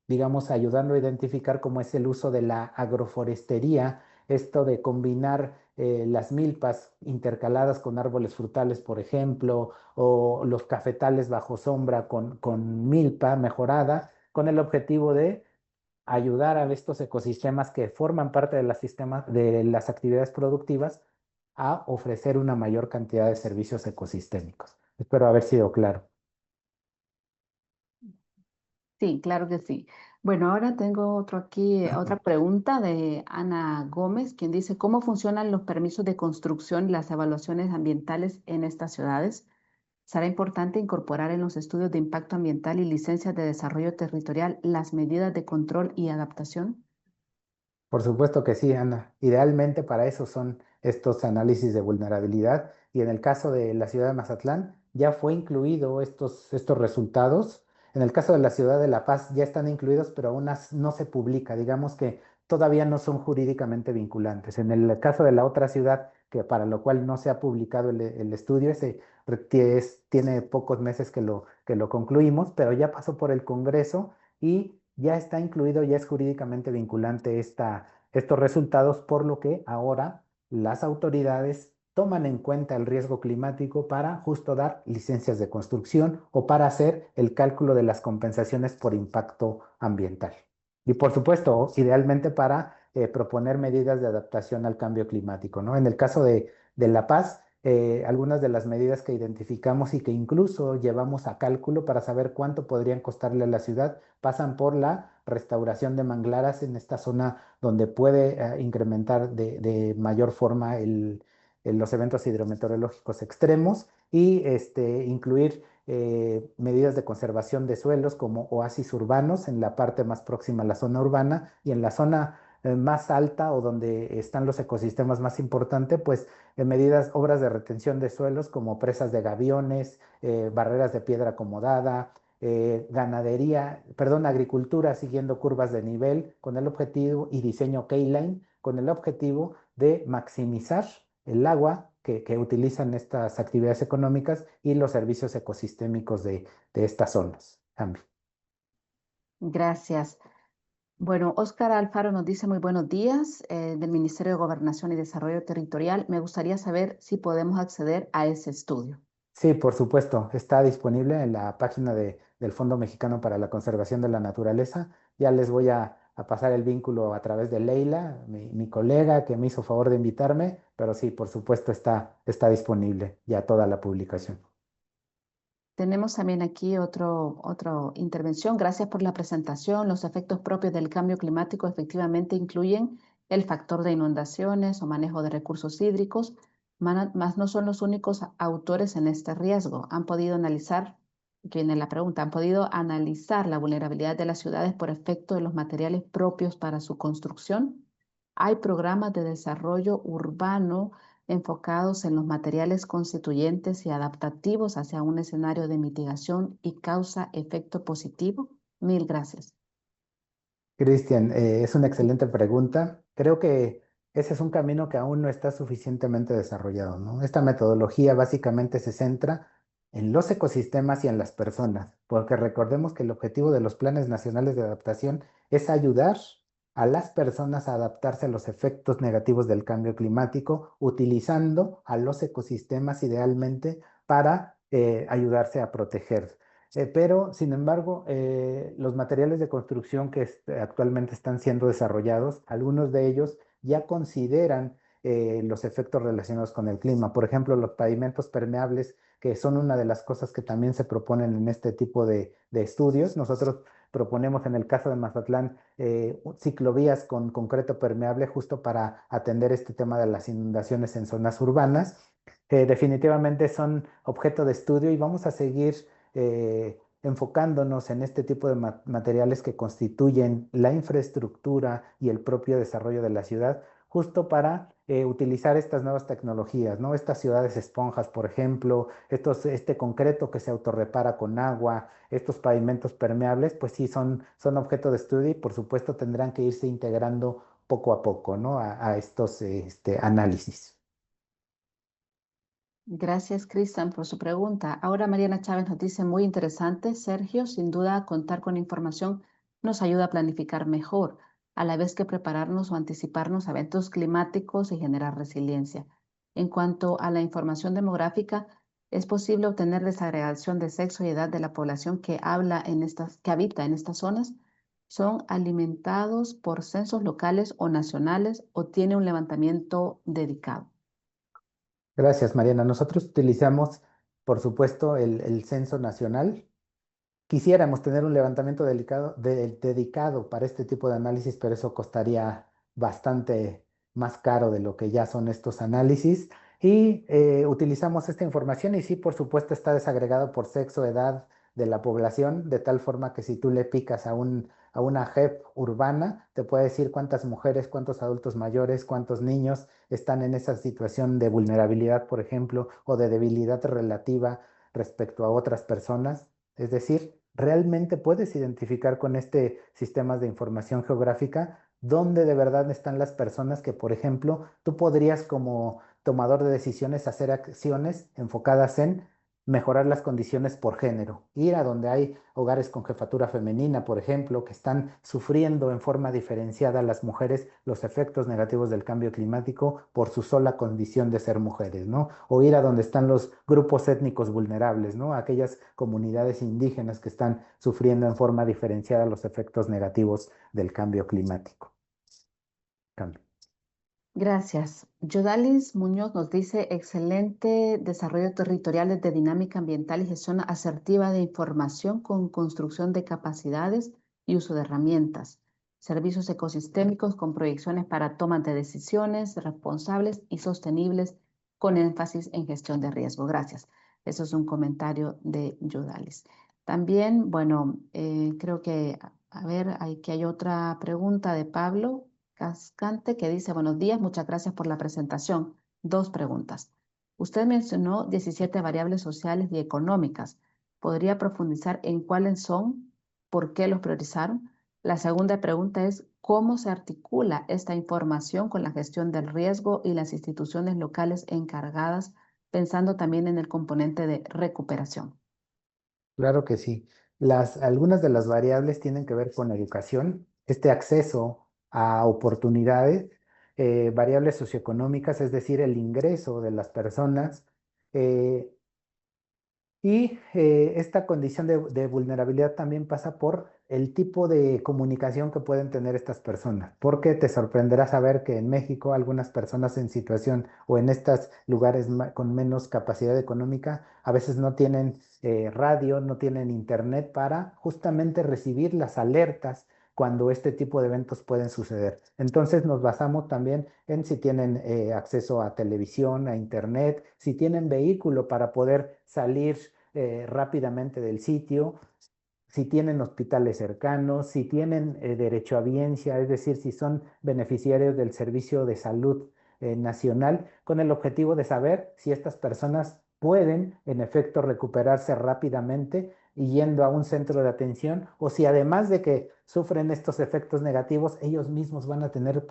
Speaker 2: digamos, ayudando a identificar, como es el uso de la agroforestería, esto de combinar las milpas intercaladas con árboles frutales, por ejemplo, o los cafetales bajo sombra con milpa mejorada, con el objetivo de ayudar a estos ecosistemas que forman parte de de las actividades productivas a ofrecer una mayor cantidad de servicios ecosistémicos. Espero haber sido claro.
Speaker 1: Sí, claro que sí. Bueno, ahora tengo otro aquí, otra pregunta de Ana Gómez, quien dice, ¿cómo funcionan los permisos de construcción y las evaluaciones ambientales en estas ciudades? ¿Será importante incorporar en los estudios de impacto ambiental y licencias de desarrollo territorial las medidas de control y adaptación?
Speaker 2: Por supuesto que sí, Ana. Idealmente para eso son estos análisis de vulnerabilidad y en el caso de la ciudad de Mazatlán ya fue incluido estos resultados. En el caso de la ciudad de La Paz ya están incluidos, pero aún no se publica. Digamos que todavía no son jurídicamente vinculantes. En el caso de la otra ciudad, que para lo cual no se ha publicado el estudio, tiene pocos meses que lo concluimos, pero ya pasó por el Congreso y ya está incluido, ya es jurídicamente vinculante estos resultados, por lo que ahora las autoridades toman en cuenta el riesgo climático para justo dar licencias de construcción o para hacer el cálculo de las compensaciones por impacto ambiental. Y por supuesto, idealmente para proponer medidas de adaptación al cambio climático, ¿no? En el caso de La Paz, algunas de las medidas que identificamos y que incluso llevamos a cálculo para saber cuánto podrían costarle a la ciudad pasan por la restauración de manglares en esta zona donde puede incrementar de mayor forma los eventos hidrometeorológicos extremos y incluir medidas de conservación de suelos como oasis urbanos en la parte más próxima a la zona urbana y en la zona más alta o donde están los ecosistemas más importantes, pues medidas, obras de retención de suelos como presas de gaviones, barreras de piedra acomodada, agricultura siguiendo curvas de nivel con el objetivo y diseño K-line con el objetivo de maximizar el agua que utilizan estas actividades económicas y los servicios ecosistémicos de estas zonas también.
Speaker 1: Gracias. Bueno, Óscar Alfaro nos dice muy buenos días del Ministerio de Gobernación y Desarrollo Territorial. Me gustaría saber si podemos acceder a ese estudio.
Speaker 2: Sí, por supuesto, está disponible en la página del Fondo Mexicano para la Conservación de la Naturaleza. Ya les voy a pasar el vínculo a través de Leila, mi colega que me hizo favor de invitarme, pero sí, por supuesto está disponible ya toda la publicación.
Speaker 1: Tenemos también aquí otra intervención. Gracias por la presentación. Los efectos propios del cambio climático efectivamente incluyen el factor de inundaciones o manejo de recursos hídricos, más no son los únicos autores en este riesgo. Han podido analizar, viene la pregunta, han podido analizar la vulnerabilidad de las ciudades por efecto de los materiales propios para su construcción. Hay programas de desarrollo urbano enfocados en los materiales constituyentes y adaptativos hacia un escenario de mitigación y causa-efecto positivo? Mil gracias.
Speaker 2: Cristian, es una excelente pregunta. Creo que ese es un camino que aún no está suficientemente desarrollado, ¿no? Esta metodología básicamente se centra en los ecosistemas y en las personas, porque recordemos que el objetivo de los planes nacionales de adaptación es ayudar a las personas a adaptarse a los efectos negativos del cambio climático, utilizando a los ecosistemas idealmente para ayudarse a proteger. Pero, sin embargo, los materiales de construcción que actualmente están siendo desarrollados, algunos de ellos ya consideran los efectos relacionados con el clima. Por ejemplo, los pavimentos permeables, que son una de las cosas que también se proponen en este tipo de estudios. Nosotros proponemos en el caso de Mazatlán ciclovías con concreto permeable justo para atender este tema de las inundaciones en zonas urbanas, que definitivamente son objeto de estudio y vamos a seguir enfocándonos en este tipo de materiales que constituyen la infraestructura y el propio desarrollo de la ciudad, justo para utilizar estas nuevas tecnologías, ¿no? Estas ciudades esponjas, por ejemplo, este concreto que se autorrepara con agua, estos pavimentos permeables, pues sí, son objeto de estudio y por supuesto tendrán que irse integrando poco a poco, ¿no? A estos análisis.
Speaker 1: Gracias, Cristian, por su pregunta. Ahora Mariana Chávez nos dice muy interesante, Sergio, sin duda contar con información nos ayuda a planificar mejor, a la vez que prepararnos o anticiparnos a eventos climáticos y generar resiliencia. En cuanto a la información demográfica, es posible obtener desagregación de sexo y edad de la población que habita en estas zonas. ¿Son alimentados por censos locales o nacionales o tiene un levantamiento dedicado?
Speaker 2: Gracias, Mariana. Nosotros utilizamos, por supuesto, el censo nacional. Quisiéramos tener un levantamiento dedicado para este tipo de análisis, pero eso costaría bastante más caro de lo que ya son estos análisis. Y utilizamos esta información y sí, por supuesto, está desagregado por sexo, edad de la población, de tal forma que si tú le picas a una JEP urbana, te puede decir cuántas mujeres, cuántos adultos mayores, cuántos niños están en esa situación de vulnerabilidad, por ejemplo, o de debilidad relativa respecto a otras personas. Es decir, realmente puedes identificar con este sistema de información geográfica dónde de verdad están las personas que, por ejemplo, tú podrías como tomador de decisiones hacer acciones enfocadas en mejorar las condiciones por género, ir a donde hay hogares con jefatura femenina, por ejemplo, que están sufriendo en forma diferenciada las mujeres los efectos negativos del cambio climático por su sola condición de ser mujeres, ¿no? O ir a donde están los grupos étnicos vulnerables, ¿no? Aquellas comunidades indígenas que están sufriendo en forma diferenciada los efectos negativos del cambio climático. Cambio.
Speaker 1: Gracias. Yodalis Muñoz nos dice, excelente desarrollo territorial de dinámica ambiental y gestión asertiva de información con construcción de capacidades y uso de herramientas. Servicios ecosistémicos con proyecciones para tomas de decisiones responsables y sostenibles con énfasis en gestión de riesgo. Gracias. Eso es un comentario de Yodalis. También, bueno, creo que, a ver, aquí hay otra pregunta de Pablo Cascante que dice, buenos días, muchas gracias por la presentación. Dos preguntas. Usted mencionó 17 variables sociales y económicas. ¿Podría profundizar en cuáles son? ¿Por qué los priorizaron? La segunda pregunta es, ¿cómo se articula esta información con la gestión del riesgo y las instituciones locales encargadas, pensando también en el componente de recuperación?
Speaker 2: Claro que sí. Algunas de las variables tienen que ver con educación, este acceso a oportunidades, variables socioeconómicas, es decir, el ingreso de las personas, eh, y esta condición de vulnerabilidad también pasa por el tipo de comunicación que pueden tener estas personas, porque te sorprenderá saber que en México algunas personas en situación o en estos lugares con menos capacidad económica a veces no tienen radio, no tienen internet para justamente recibir las alertas cuando este tipo de eventos pueden suceder. Entonces nos basamos también en si tienen acceso a televisión, a internet, si tienen vehículo para poder salir rápidamente del sitio, si tienen hospitales cercanos, si tienen derecho a biencia, es decir, si son beneficiarios del Servicio de Salud Nacional, con el objetivo de saber si estas personas pueden, en efecto, recuperarse rápidamente y yendo a un centro de atención, o si además de que sufren estos efectos negativos, ellos mismos van a tener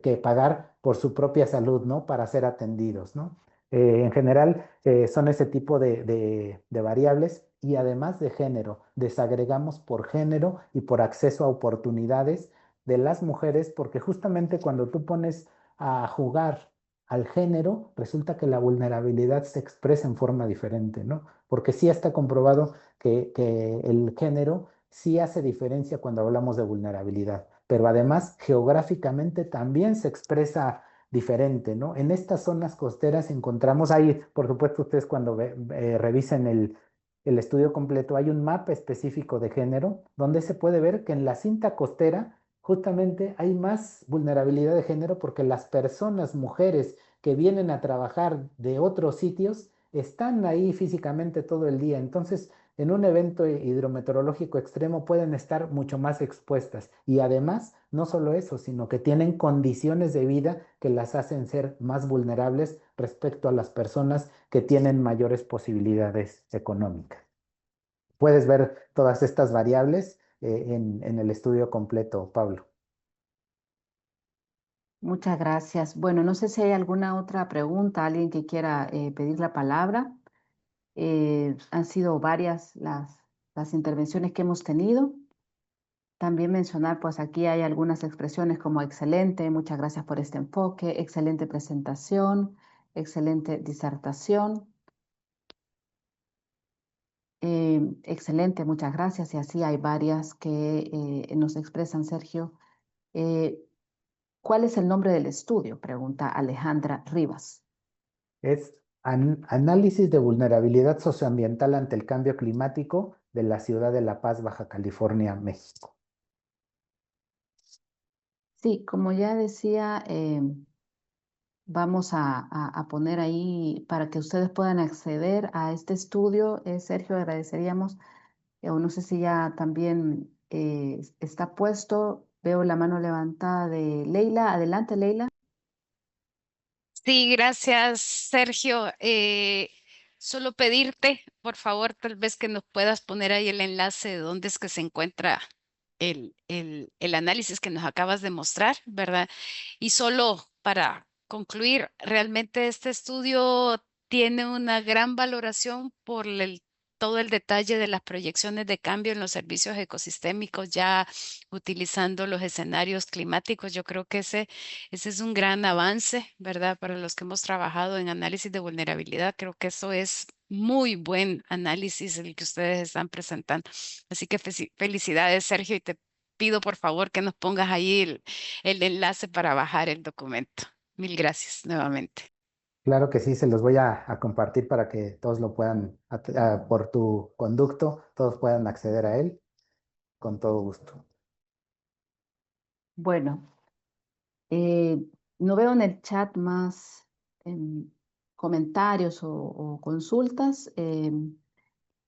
Speaker 2: que pagar por su propia salud, ¿no? Para ser atendidos, ¿no? En general, son ese tipo de variables y además de género, desagregamos por género y por acceso a oportunidades de las mujeres, porque justamente cuando tú pones a jugar al género, resulta que la vulnerabilidad se expresa en forma diferente, ¿no? Porque sí está comprobado que el género sí hace diferencia cuando hablamos de vulnerabilidad, pero además geográficamente también se expresa diferente, ¿no? En estas zonas costeras encontramos ahí, por supuesto, ustedes cuando revisen el estudio completo, hay un mapa específico de género donde se puede ver que en la cinta costera justamente hay más vulnerabilidad de género porque las personas, mujeres que vienen a trabajar de otros sitios, están ahí físicamente todo el día. Entonces, en un evento hidrometeorológico extremo pueden estar mucho más expuestas. Y además, no solo eso, sino que tienen condiciones de vida que las hacen ser más vulnerables respecto a las personas que tienen mayores posibilidades económicas. Puedes ver todas estas variables en el estudio completo, Pablo.
Speaker 1: Muchas gracias. Bueno, no sé si hay alguna otra pregunta, alguien que quiera pedir la palabra. Han sido varias las intervenciones que hemos tenido. También mencionar, pues aquí hay algunas expresiones como excelente, muchas gracias por este enfoque, excelente presentación, excelente disertación, excelente, muchas gracias. Y así hay varias que nos expresan, Sergio. Eh, ¿Cuál es el nombre del estudio? Pregunta Alejandra Rivas.
Speaker 2: Es análisis de vulnerabilidad socioambiental ante el cambio climático de la ciudad de La Paz, Baja California, México.
Speaker 1: Sí, como ya decía, vamos a poner ahí para que ustedes puedan acceder a este estudio. Sergio, agradeceríamos, o no sé si ya también está puesto. Veo la mano levantada de Leila. Adelante, Leila.
Speaker 3: Sí, gracias, Sergio. Solo pedirte, por favor, tal vez que nos puedas poner ahí el enlace de dónde es que se encuentra el análisis que nos acabas de mostrar, ¿verdad? Y solo para concluir, realmente este estudio tiene una gran valoración por todo el detalle de las proyecciones de cambio en los servicios ecosistémicos, ya utilizando los escenarios climáticos. Yo creo que ese es un gran avance, ¿verdad? Para los que hemos trabajado en análisis de vulnerabilidad, creo que eso es muy buen análisis el que ustedes están presentando. Así que felicidades, Sergio, y te pido por favor que nos pongas ahí el enlace para bajar el documento. Mil gracias nuevamente.
Speaker 2: Claro que sí, se los voy a compartir para que todos lo puedan, por tu conducto, todos puedan acceder a él con todo gusto.
Speaker 1: Bueno, no veo en el chat más comentarios o consultas.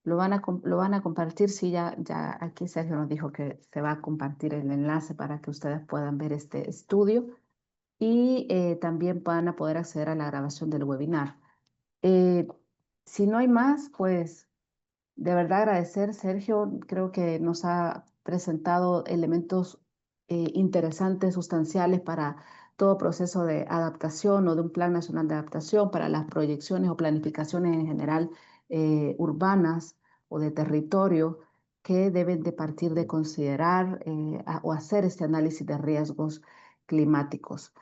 Speaker 1: Lo van a compartir, sí, ya aquí Sergio nos dijo que se va a compartir el enlace para que ustedes puedan ver este estudio y también van a poder acceder a la grabación del webinar. Si no hay más, pues de verdad agradecer, Sergio, creo que nos ha presentado elementos interesantes, sustanciales para todo proceso de adaptación o de un Plan Nacional de Adaptación, para las proyecciones o planificaciones en general urbanas o de territorio que deben de partir de considerar o hacer este análisis de riesgos climáticos.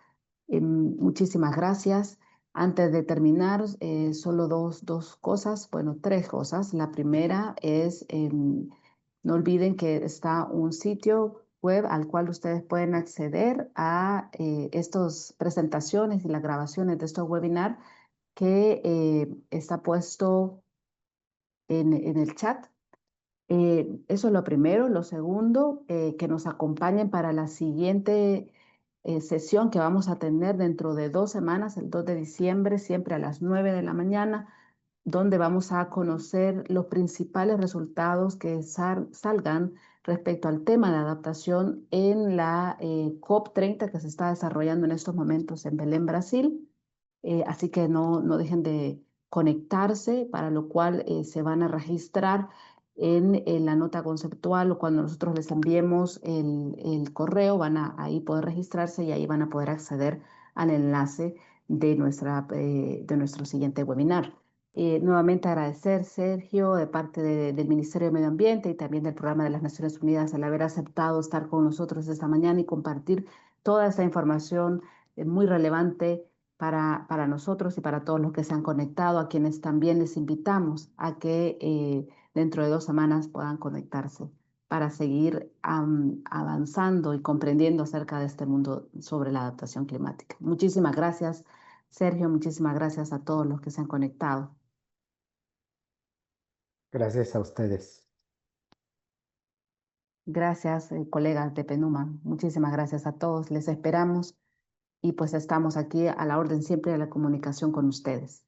Speaker 1: Muchísimas gracias. Antes de terminar, solo dos cosas, bueno, tres cosas. La primera es, no olviden que está un sitio web al cual ustedes pueden acceder a estas presentaciones y las grabaciones de estos webinars que está puesto en el chat. Eso es lo primero. Lo segundo, que nos acompañen para la siguiente sesión que vamos a tener dentro de 2 semanas, el 2 de diciembre, siempre a las 9 de la mañana, donde vamos a conocer los principales resultados que salgan respecto al tema de adaptación en la COP30 que se está desarrollando en estos momentos en Belén, Brasil. Así que no dejen de conectarse, para lo cual se van a registrar en la nota conceptual o cuando nosotros les enviemos el correo, van a ahí poder registrarse y ahí van a poder acceder al enlace de nuestro siguiente webinar. Nuevamente agradecer, Sergio, de parte del Ministerio de Medio Ambiente y también del Programa de las Naciones Unidas, al haber aceptado estar con nosotros esta mañana y compartir toda esta información muy relevante para nosotros y para todos los que se han conectado, a quienes también les invitamos a que dentro de 2 semanas puedan conectarse para seguir avanzando y comprendiendo acerca de este mundo sobre la adaptación climática. Muchísimas gracias, Sergio, muchísimas gracias a todos los que se han conectado.
Speaker 2: Gracias a ustedes.
Speaker 1: Gracias, colegas de PENUMA. Muchísimas gracias a todos. Les esperamos y pues estamos aquí a la orden siempre de la comunicación con ustedes.